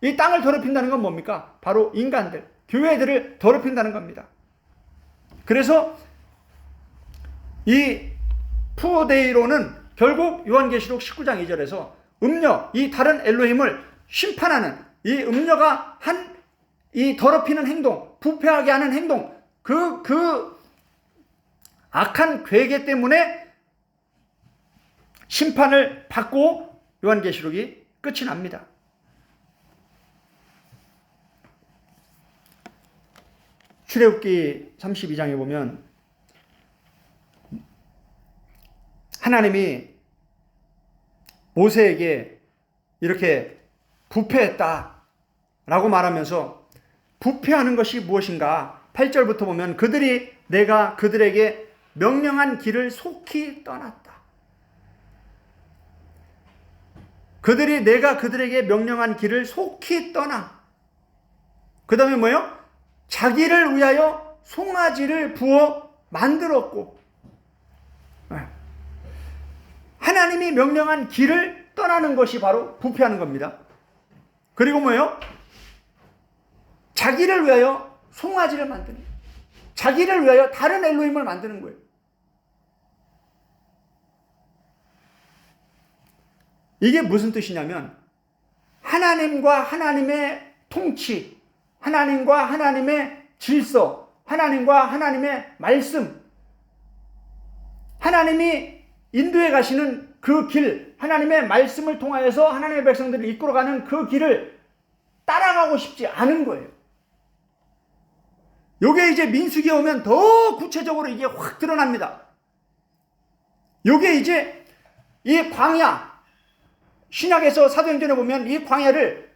이 땅을 더럽힌다는 건 뭡니까? 바로 인간들, 교회들을 더럽힌다는 겁니다. 그래서 이 푸데이로는 결국 요한계시록 19장 2절에서 음녀, 이 다른 엘로힘을 심판하는, 이 음녀가 한 이 더럽히는 행동, 부패하게 하는 행동, 그 악한 괴계 때문에 심판을 받고 요한계시록이 끝이 납니다. 출애굽기 32장에 보면 하나님이 모세에게 이렇게 부패했다 라고 말하면서 부패하는 것이 무엇인가? 8절부터 보면 그들이 내가 그들에게 명령한 길을 속히 떠났다. 그들이 내가 그들에게 명령한 길을 속히 떠나. 그 다음에 뭐예요? 자기를 위하여 송아지를 부어 만들었고, 하나님이 명령한 길을 떠나는 것이 바로 부패하는 겁니다. 그리고 뭐예요? 자기를 위하여 송아지를 만드는 거예요. 자기를 위하여 다른 엘로힘을 만드는 거예요. 이게 무슨 뜻이냐면 하나님과 하나님의 통치, 하나님과 하나님의 질서, 하나님과 하나님의 말씀, 하나님이 인도해 가시는 그 길, 하나님의 말씀을 통하여서 하나님의 백성들을 이끌어가는 그 길을 따라가고 싶지 않은 거예요. 요게 이제 민수기에 오면 더 구체적으로 이게 확 드러납니다. 요게 이제 이 광야, 신약에서 사도행전에 보면 이 광야를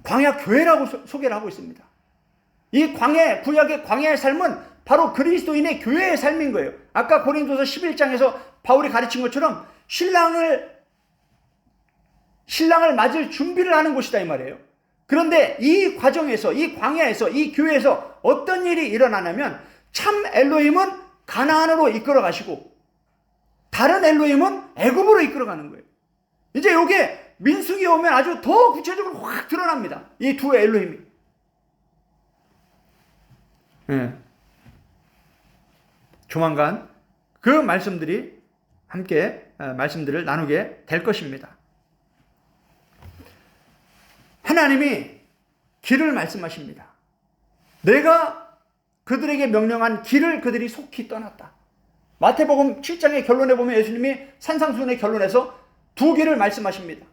광야 교회라고 소개를 하고 있습니다. 이 광야, 구약의 광야의 삶은 바로 그리스도인의 교회의 삶인 거예요. 아까 고린도서 11장에서 바울이 가르친 것처럼 신랑을 맞을 준비를 하는 곳이다 이 말이에요. 그런데 이 과정에서, 이 광야에서, 이 교회에서 어떤 일이 일어나냐면 참 엘로힘은 가나안으로 이끌어 가시고 다른 엘로힘은 애굽으로 이끌어가는 거예요. 이제 이게 민수기에 오면 아주 더 구체적으로 확 드러납니다. 이 두 엘로힘이. 조만간 그 말씀들이 함께 말씀들을 나누게 될 것입니다. 하나님이 길을 말씀하십니다. 내가 그들에게 명령한 길을 그들이 속히 떠났다. 마태복음 7장의 결론에 보면 예수님이 산상수훈의 결론에서 두 길을 말씀하십니다.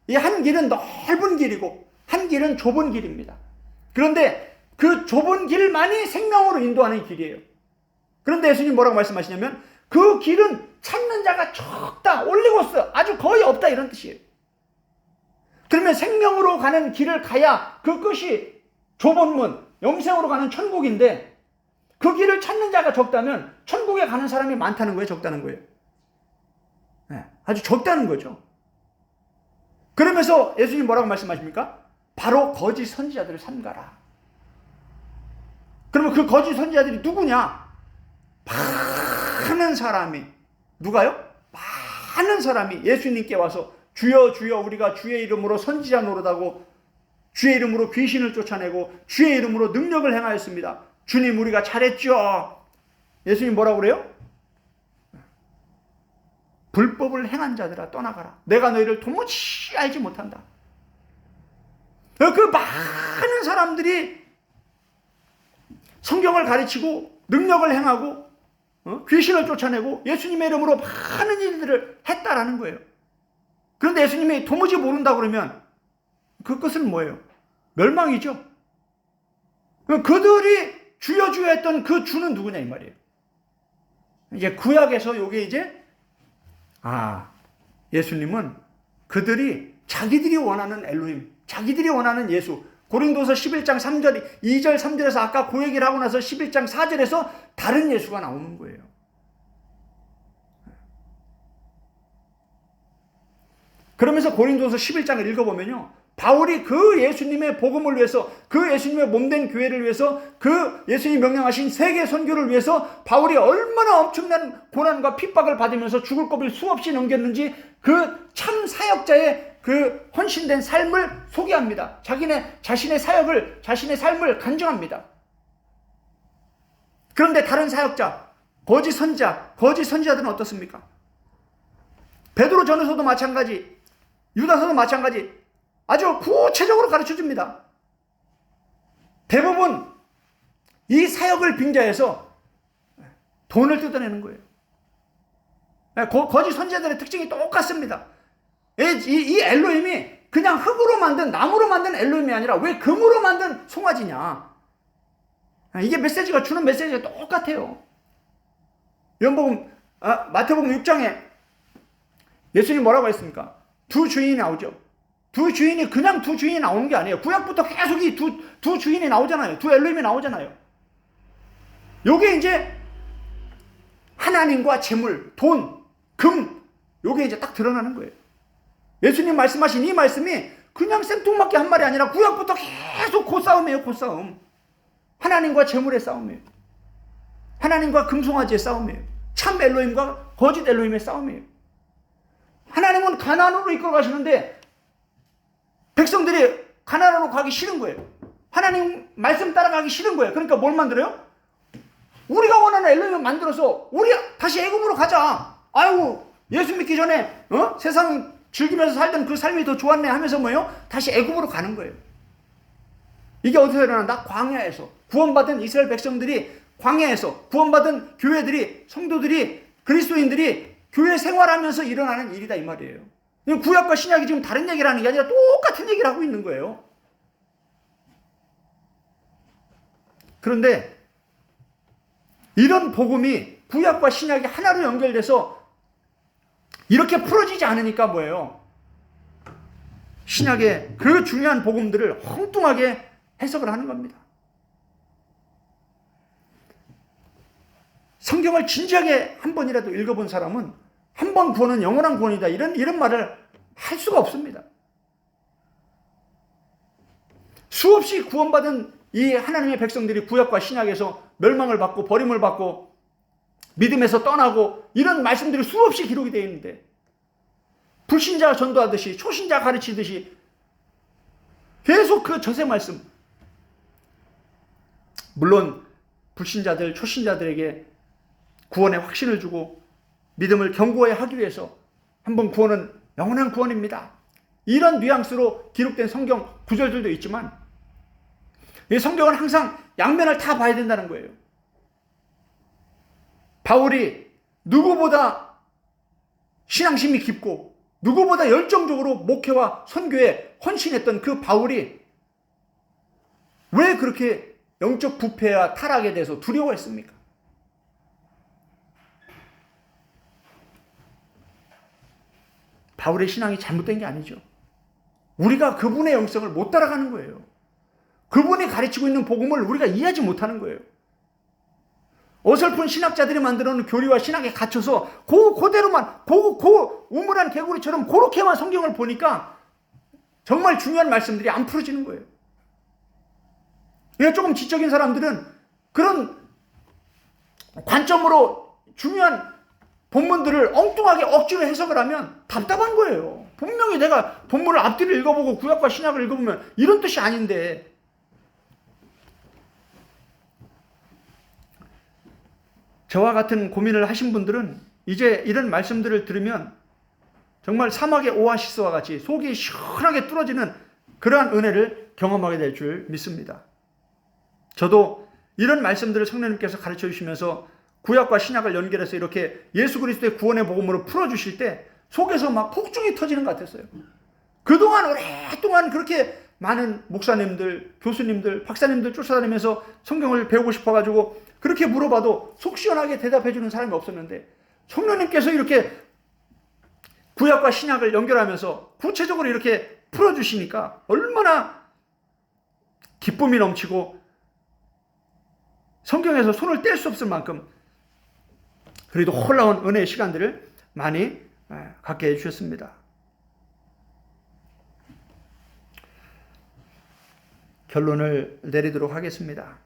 이 한 길은 넓은 길이고 한 길은 좁은 길입니다. 그런데 그 좁은 길만이 생명으로 인도하는 길이에요. 그런데 예수님 뭐라고 말씀하시냐면 그 길은 찾는 자가 적다, 올리고스, 아주 거의 없다, 이런 뜻이에요. 그러면 생명으로 가는 길을 가야 그 끝이 좁은 문, 영생으로 가는 천국인데 그 길을 찾는 자가 적다면 천국에 가는 사람이 많다는 거예요, 적다는 거예요? 네, 아주 적다는 거죠. 그러면서 예수님 뭐라고 말씀하십니까? 바로 거짓 선지자들을 삼가라. 그러면 그 거짓 선지자들이 누구냐? 많은 사람이, 누가요? 많은 사람이 예수님께 와서 주여 주여 우리가 주의 이름으로 선지자 노릇하고 주의 이름으로 귀신을 쫓아내고 주의 이름으로 능력을 행하였습니다. 주님 우리가 잘했죠. 예수님 뭐라고 그래요? 불법을 행한 자들아 떠나가라. 내가 너희를 도무지 알지 못한다. 그 많은 사람들이 성경을 가르치고 능력을 행하고 귀신을 쫓아내고 예수님의 이름으로 많은 일들을 했다라는 거예요. 그런데 예수님이 도무지 모른다 그러면 그 끝은 뭐예요? 멸망이죠. 그들이 주여 주여 했던 그 주는 누구냐 이 말이에요. 이제 구약에서 요게 이제 예수님은 그들이 자기들이 원하는 엘로힘, 자기들이 원하는 예수. 고린도서 11장 3절, 2절, 3절에서 아까 그 얘기를 하고 나서 11장 4절에서 다른 예수가 나오는 거예요. 그러면서 고린도서 11장을 읽어보면요, 바울이 그 예수님의 복음을 위해서, 그 예수님의 몸된 교회를 위해서, 그 예수님이 명령하신 세계 선교를 위해서 바울이 얼마나 엄청난 고난과 핍박을 받으면서 죽을 고비를 수없이 넘겼는지 그 참 사역자의 그 헌신된 삶을 소개합니다. 자신의 사역을, 자신의 삶을 간증합니다. 그런데 다른 사역자, 거짓 선지자, 거짓 선지자들은 어떻습니까? 베드로 전후서도 마찬가지, 유다서도 마찬가지, 아주 구체적으로 가르쳐줍니다. 대부분 이 사역을 빙자해서 돈을 뜯어내는 거예요. 거짓 선지자들의 특징이 똑같습니다. 이 엘로힘이 그냥 흙으로 만든, 나무로 만든 엘로힘이 아니라 왜 금으로 만든 송아지냐. 이게 메시지가, 주는 메시지가 똑같아요. 마태복음 6장에 예수님 뭐라고 했습니까? 두 주인이 나오죠. 두 주인이 그냥 두 주인이 나오는 게 아니에요. 구약부터 계속 이 두 주인이 나오잖아요. 두 엘로힘이 나오잖아요. 요게 이제 하나님과 재물, 돈, 금, 요게 이제 딱 드러나는 거예요. 예수님 말씀하신 이 말씀이 그냥 생뚱맞게 한 말이 아니라 구약부터 계속 그 싸움이에요. 그 싸움. 하나님과 재물의 싸움이에요. 하나님과 금송아지의 싸움이에요. 참 엘로힘과 거짓 엘로힘의 싸움이에요. 하나님은 가나안으로 이끌어 가시는데 백성들이 가나안으로 가기 싫은 거예요. 하나님 말씀 따라가기 싫은 거예요. 그러니까 뭘 만들어요? 우리가 원하는 엘로힘을 만들어서 우리 다시 애굽으로 가자. 아이고 예수 믿기 전에 세상 즐기면서 살던 그 삶이 더 좋았네 하면서 뭐예요? 다시 애굽으로 가는 거예요. 이게 어디서 일어난다? 광야에서. 구원받은 이스라엘 백성들이 광야에서, 구원받은 교회들이, 성도들이, 그리스도인들이 교회 생활하면서 일어나는 일이다 이 말이에요. 구약과 신약이 지금 다른 얘기를 하는 게 아니라 똑같은 얘기를 하고 있는 거예요. 그런데 이런 복음이 구약과 신약이 하나로 연결돼서 이렇게 풀어지지 않으니까 뭐예요? 신약의 그 중요한 복음들을 엉뚱하게 해석을 하는 겁니다. 성경을 진지하게 한 번이라도 읽어본 사람은 한 번 구원은 영원한 구원이다. 이런 말을 할 수가 없습니다. 수없이 구원받은 이 하나님의 백성들이 구약과 신약에서 멸망을 받고 버림을 받고 믿음에서 떠나고 이런 말씀들이 수없이 기록이 되어 있는데 불신자가 전도하듯이 초신자 가르치듯이 계속 그 저세 말씀, 물론 불신자들, 초신자들에게 구원의 확신을 주고 믿음을 견고히 하기 위해서 한번 구원은 영원한 구원입니다. 이런 뉘앙스로 기록된 성경 구절들도 있지만 이 성경은 항상 양면을 다 봐야 된다는 거예요. 바울이 누구보다 신앙심이 깊고 누구보다 열정적으로 목회와 선교에 헌신했던 그 바울이 왜 그렇게 영적 부패와 타락에 대해서 두려워했습니까? 바울의 신앙이 잘못된 게 아니죠. 우리가 그분의 영성을 못 따라가는 거예요. 그분이 가르치고 있는 복음을 우리가 이해하지 못하는 거예요. 어설픈 신학자들이 만들어 놓은 교리와 신학에 갇혀서 그대로만 우물한 개구리처럼 그렇게만 성경을 보니까 정말 중요한 말씀들이 안 풀어지는 거예요. 그러니까 조금 지적인 사람들은 그런 관점으로 중요한 본문들을 엉뚱하게 억지로 해석을 하면 답답한 거예요. 분명히 내가 본문을 앞뒤를 읽어보고 구약과 신약을 읽어보면 이런 뜻이 아닌데. 저와 같은 고민을 하신 분들은 이제 이런 말씀들을 들으면 정말 사막의 오아시스와 같이 속이 시원하게 뚫어지는 그러한 은혜를 경험하게 될 줄 믿습니다. 저도 이런 말씀들을 성령님께서 가르쳐 주시면서 구약과 신약을 연결해서 이렇게 예수 그리스도의 구원의 복음으로 풀어주실 때 속에서 막 폭죽이 터지는 것 같았어요. 그동안 오랫동안 그렇게 많은 목사님들, 교수님들, 박사님들 쫓아다니면서 성경을 배우고 싶어가지고 그렇게 물어봐도 속 시원하게 대답해주는 사람이 없었는데 성령님께서 이렇게 구약과 신약을 연결하면서 구체적으로 이렇게 풀어주시니까 얼마나 기쁨이 넘치고 성경에서 손을 뗄 수 없을 만큼 그래도 놀라운 은혜의 시간들을 많이 갖게 해주셨습니다. 결론을 내리도록 하겠습니다.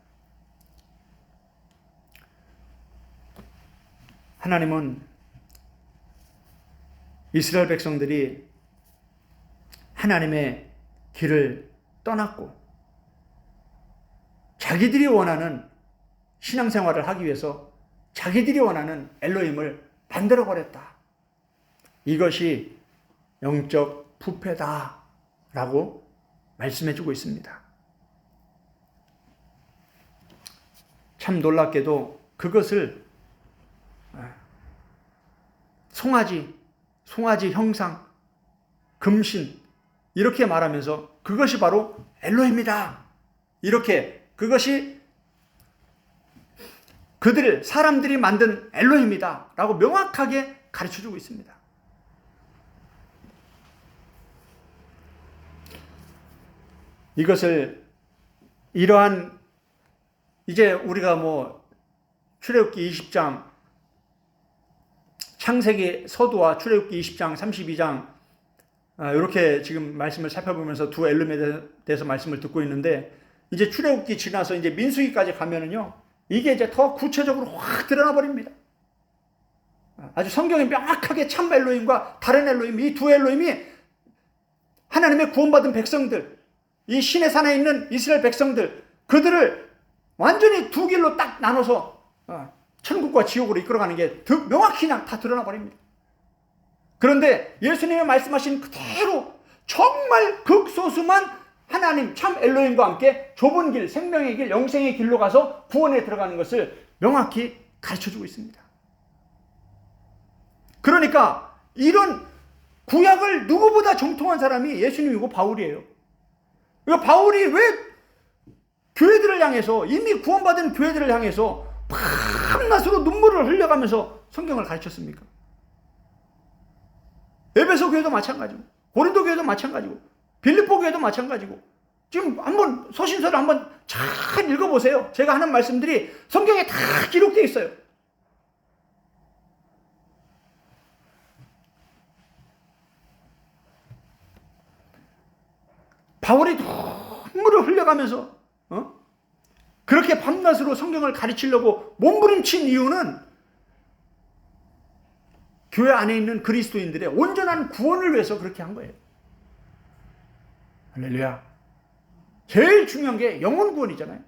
하나님은 이스라엘 백성들이 하나님의 길을 떠났고 자기들이 원하는 신앙생활을 하기 위해서 자기들이 원하는 엘로힘을 만들어버렸다. 이것이 영적 부패다라고 말씀해주고 있습니다. 참 놀랍게도 그것을 송아지 형상, 금신 이렇게 말하면서 그것이 바로 엘로힘이다. 이렇게 그것이 사람들이 만든 엘로힘이다 라고 명확하게 가르쳐주고 있습니다. 이것을 이러한 이제 우리가 출애굽기 20장 창세기 서두와 출애굽기 20장 32장 이렇게 지금 말씀을 살펴보면서 두 엘로힘에 대해서 말씀을 듣고 있는데 이제 출애굽기 지나서 이제 민수기까지 가면은요 이게 이제 더 구체적으로 확 드러나 버립니다. 아주 성경에 명확하게 참 엘로힘과 다른 엘로힘, 이 두 엘로힘이 하나님의 구원받은 백성들, 이 신의 산에 있는 이스라엘 백성들, 그들을 완전히 두 길로 딱 나눠서 천국과 지옥으로 이끌어가는 게 명확히 다 드러나 버립니다. 그런데 예수님이 말씀하신 그대로 정말 극소수만 하나님 참 엘로힘과 함께 좁은 길, 생명의 길, 영생의 길로 가서 구원에 들어가는 것을 명확히 가르쳐주고 있습니다. 그러니까 이런 구약을 누구보다 정통한 사람이 예수님이고 바울이에요. 그러니까 바울이 왜 교회들을 향해서 이미 구원받은 교회들을 향해서 밤낮으로 눈물을 흘려가면서 성경을 가르쳤습니까? 에베소 교회도 마찬가지고 고린도 교회도 마찬가지고 빌립보 교회도 마찬가지고 지금 한번 서신서를 한번 잘 읽어보세요. 제가 하는 말씀들이 성경에 다 기록되어 있어요. 바울이 눈물을 흘려가면서 그렇게 밤낮으로 성경을 가르치려고 몸부림친 이유는 교회 안에 있는 그리스도인들의 온전한 구원을 위해서 그렇게 한 거예요. 할렐루야. 제일 중요한 게 영혼 구원이잖아요.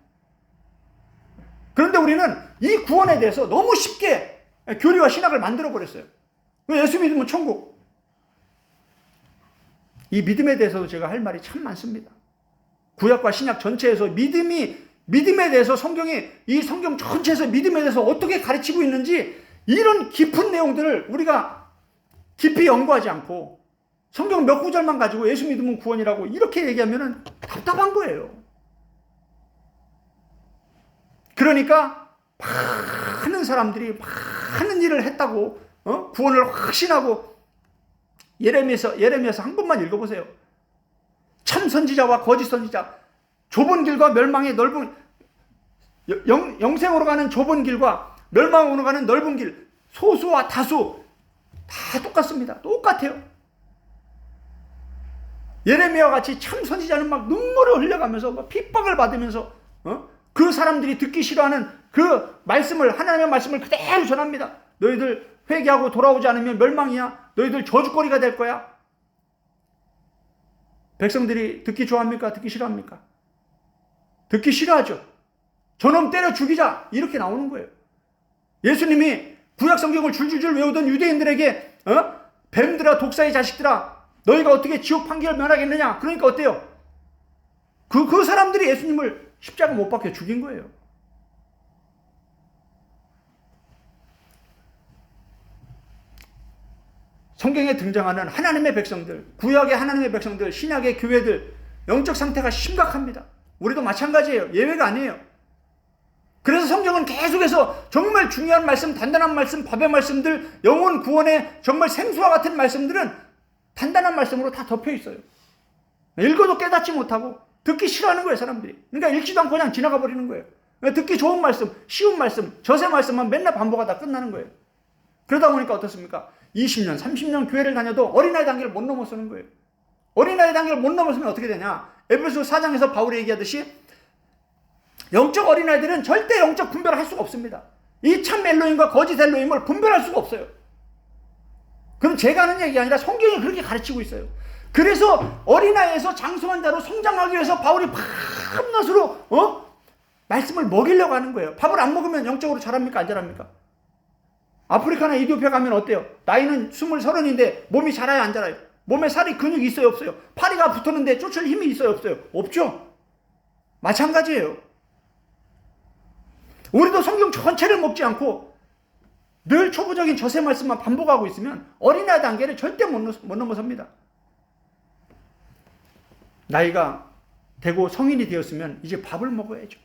그런데 우리는 이 구원에 대해서 너무 쉽게 교리와 신학을 만들어버렸어요. 예수 믿으면 천국. 이 믿음에 대해서도 제가 할 말이 참 많습니다. 구약과 신약 전체에서 믿음에 대해서 이 성경 전체에서 믿음에 대해서 어떻게 가르치고 있는지 이런 깊은 내용들을 우리가 깊이 연구하지 않고 성경 몇 구절만 가지고 예수 믿으면 구원이라고 이렇게 얘기하면 답답한 거예요. 그러니까 많은 사람들이 많은 일을 했다고 구원을 확신하고 예레미야서 한 번만 읽어보세요. 참 선지자와 거짓 선지자, 좁은 길과 멸망의 넓은 영생으로 가는 좁은 길과 멸망으로 가는 넓은 길, 소수와 다수 다 똑같습니다. 똑같아요. 예레미야와 같이 참 선지자는 막 눈물을 흘려가면서 막 핍박을 받으면서 그 사람들이 듣기 싫어하는 그 말씀을, 하나님의 말씀을 그대로 전합니다. 너희들 회개하고 돌아오지 않으면 멸망이야. 너희들 저주거리가 될 거야. 백성들이 듣기 좋아합니까? 듣기 싫어합니까? 듣기 싫어하죠. 저놈 때려 죽이자 이렇게 나오는 거예요. 예수님이 구약 성경을 줄줄줄 외우던 유대인들에게 뱀들아 독사의 자식들아 너희가 어떻게 지옥 판결을 면하겠느냐. 그러니까 어때요? 그 사람들이 예수님을 십자가 못 박혀 죽인 거예요. 성경에 등장하는 하나님의 백성들, 구약의 하나님의 백성들, 신약의 교회들 영적 상태가 심각합니다. 우리도 마찬가지예요. 예외가 아니에요. 그래서 성경은 계속해서 정말 중요한 말씀, 단단한 말씀, 밥의 말씀들, 영혼 구원의 정말 생수와 같은 말씀들은 단단한 말씀으로 다 덮여 있어요. 읽어도 깨닫지 못하고 듣기 싫어하는 거예요, 사람들이. 그러니까 읽지도 않고 그냥 지나가 버리는 거예요. 듣기 좋은 말씀, 쉬운 말씀, 저세 말씀만 맨날 반복하다 끝나는 거예요. 그러다 보니까 어떻습니까? 20년, 30년 교회를 다녀도 어린아이 단계를 못 넘어서는 거예요. 어린아이 단계를 못 넘어서면 어떻게 되냐? 에베소 4장에서 바울이 얘기하듯이 영적 어린아이들은 절대 영적 분별을 할 수가 없습니다. 이 참 엘로힘과 거짓 엘로힘을 분별할 수가 없어요. 그럼 제가 하는 얘기가 아니라 성경이 그렇게 가르치고 있어요. 그래서 어린아이에서 장성한 자로 성장하기 위해서 바울이 밤낮으로 말씀을 먹이려고 하는 거예요. 밥을 안 먹으면 영적으로 자랍니까? 안 자랍니까? 아프리카나 이디오피아 가면 어때요? 나이는 20, 30인데 몸이 자라요? 안 자라요? 몸에 살이 근육이 있어요? 없어요? 파리가 붙었는데 쫓을 힘이 있어요? 없어요? 없죠? 마찬가지예요. 우리도 성경 전체를 먹지 않고 늘 초보적인 저세 말씀만 반복하고 있으면 어린아이 단계를 절대 못 넘어섭니다. 나이가 되고 성인이 되었으면 이제 밥을 먹어야죠.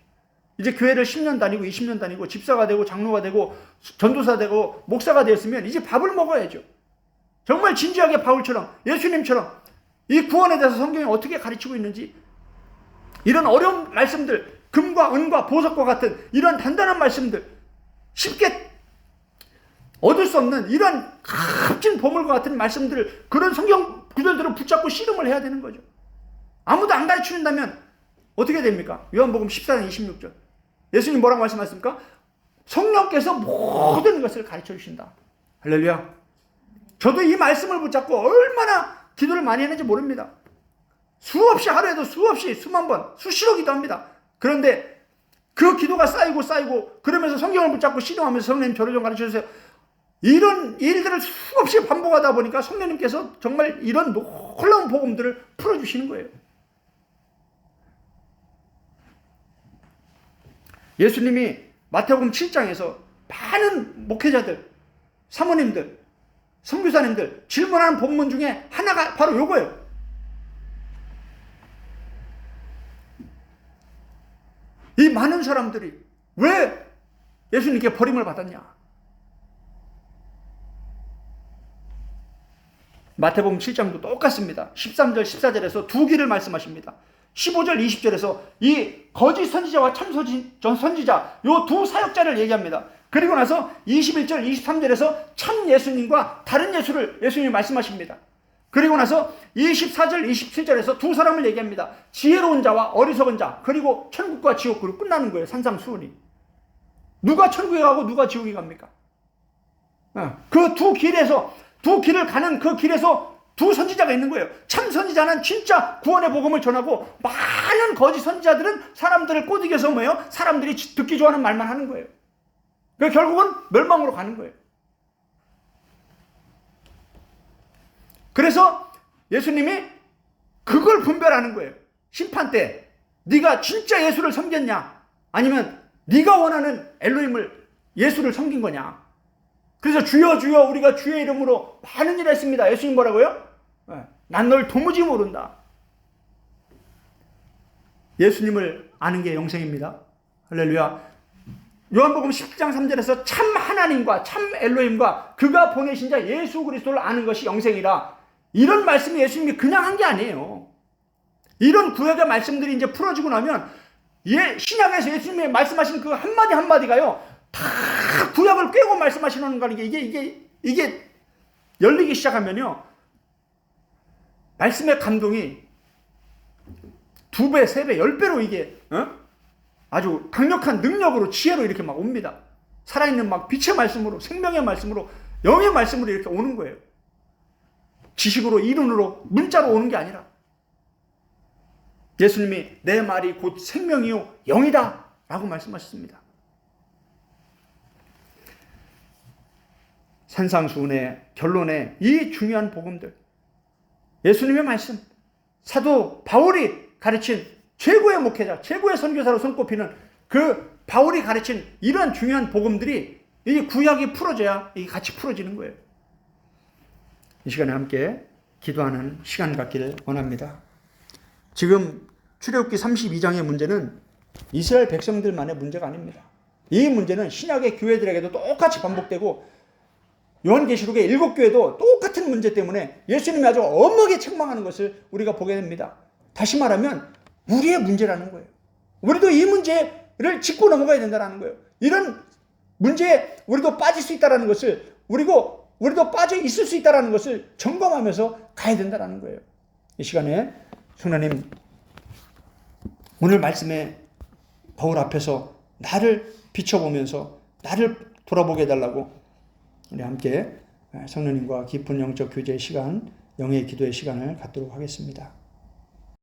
이제 교회를 10년 다니고 20년 다니고 집사가 되고 장로가 되고 전도사 되고 목사가 되었으면 이제 밥을 먹어야죠. 정말 진지하게 바울처럼 예수님처럼 이 구원에 대해서 성경이 어떻게 가르치고 있는지 이런 어려운 말씀들, 금과 은과 보석과 같은 이런 단단한 말씀들, 쉽게 얻을 수 없는 이런 값진 보물과 같은 말씀들을, 그런 성경 구절들을 붙잡고 씨름을 해야 되는 거죠. 아무도 안 가르쳐준다면 어떻게 됩니까? 요한복음 14장 26절 예수님 뭐라고 말씀하셨습니까? 성령께서 모든 것을 가르쳐 주신다. 할렐루야. 저도 이 말씀을 붙잡고 얼마나 기도를 많이 했는지 모릅니다. 수없이, 하루에도 수없이, 수만 번, 수시로 기도합니다. 그런데 그 기도가 쌓이고 그러면서 성경을 붙잡고 씨름하면서 성령님 저를 좀 가르쳐 주세요. 이런 일들을 수없이 반복하다 보니까 성령님께서 정말 이런 놀라운 복음들을 풀어주시는 거예요. 예수님이 마태복음 7장에서 많은 목회자들, 사모님들, 선교사님들 질문하는 본문 중에 하나가 바로 요거예요. 이 많은 사람들이 왜 예수님께 버림을 받았냐? 마태복음 7장도 똑같습니다. 13절, 14절에서 두 길을 말씀하십니다. 15절, 20절에서 이 거짓 선지자와 참 선지자 요 두 사역자를 얘기합니다. 그리고 나서 21절, 23절에서 참 예수님과 다른 예수를 예수님이 말씀하십니다. 그리고 나서 24절, 27절에서 두 사람을 얘기합니다. 지혜로운 자와 어리석은 자, 그리고 천국과 지옥. 그리고 끝나는 거예요. 산상수훈이. 누가 천국에 가고 누가 지옥에 갑니까? 그 두 길을 가는 그 길에서 두 선지자가 있는 거예요. 참 선지자는 진짜 구원의 복음을 전하고, 많은 거짓 선지자들은 사람들을 꼬드겨서 뭐예요? 사람들이 듣기 좋아하는 말만 하는 거예요. 그러니까 결국은 멸망으로 가는 거예요. 그래서 예수님이 그걸 분별하는 거예요. 심판 때 네가 진짜 예수를 섬겼냐, 아니면 네가 원하는 엘로힘을 예수를 섬긴 거냐. 그래서 주여 주여 우리가 주의 이름으로 많은 일을 했습니다. 예수님 뭐라고요? 난 널 도무지 모른다. 예수님을 아는 게 영생입니다. 할렐루야. 요한복음 10장 3절에서 참 하나님과 참 엘로힘과 그가 보내신 자 예수 그리스도를 아는 것이 영생이라. 이런 말씀이 예수님이 그냥 한 게 아니에요. 이런 구약의 말씀들이 이제 풀어지고 나면 신약에서 예수님이 말씀하신 그 한마디 한마디가요, 다 구약을 꿰고 말씀하시는 거라는 게 이게 열리기 시작하면요, 말씀의 감동이 2배, 3배, 10배로 이게 아주 강력한 능력으로, 지혜로 이렇게 막 옵니다. 살아있는 막 빛의 말씀으로, 생명의 말씀으로, 영의 말씀으로 이렇게 오는 거예요. 지식으로, 이론으로, 문자로 오는 게 아니라. 예수님이 내 말이 곧 생명이요 영이다 라고 말씀하셨습니다. 산상수훈의 결론에 이 중요한 복음들, 예수님의 말씀, 사도 바울이 가르친 최고의 목회자, 최고의 선교사로 손꼽히는 그 바울이 가르친 이런 중요한 복음들이 이 구약이 풀어져야 이게 같이 풀어지는 거예요. 이 시간에 함께 기도하는 시간 갖기를 원합니다. 지금 출애굽기 32장의 문제는 이스라엘 백성들만의 문제가 아닙니다. 이 문제는 신약의 교회들에게도 똑같이 반복되고 요한계시록의 7교회도 똑같은 문제 때문에 예수님이 아주 엄하게 책망하는 것을 우리가 보게 됩니다. 다시 말하면 우리의 문제라는 거예요. 우리도 이 문제를 짚고 넘어가야 된다는 거예요. 이런 문제에 우리도 빠질 수 있다는 것을, 우리도 빠져 있을 수 있다는 것을 점검하면서 가야 된다는 거예요. 이 시간에 성도님, 오늘 말씀에 바울 앞에서 나를 비춰보면서 나를 돌아보게 해달라고 우리 함께 성도님과 깊은 영적 교제의 시간, 영의 기도의 시간을 갖도록 하겠습니다.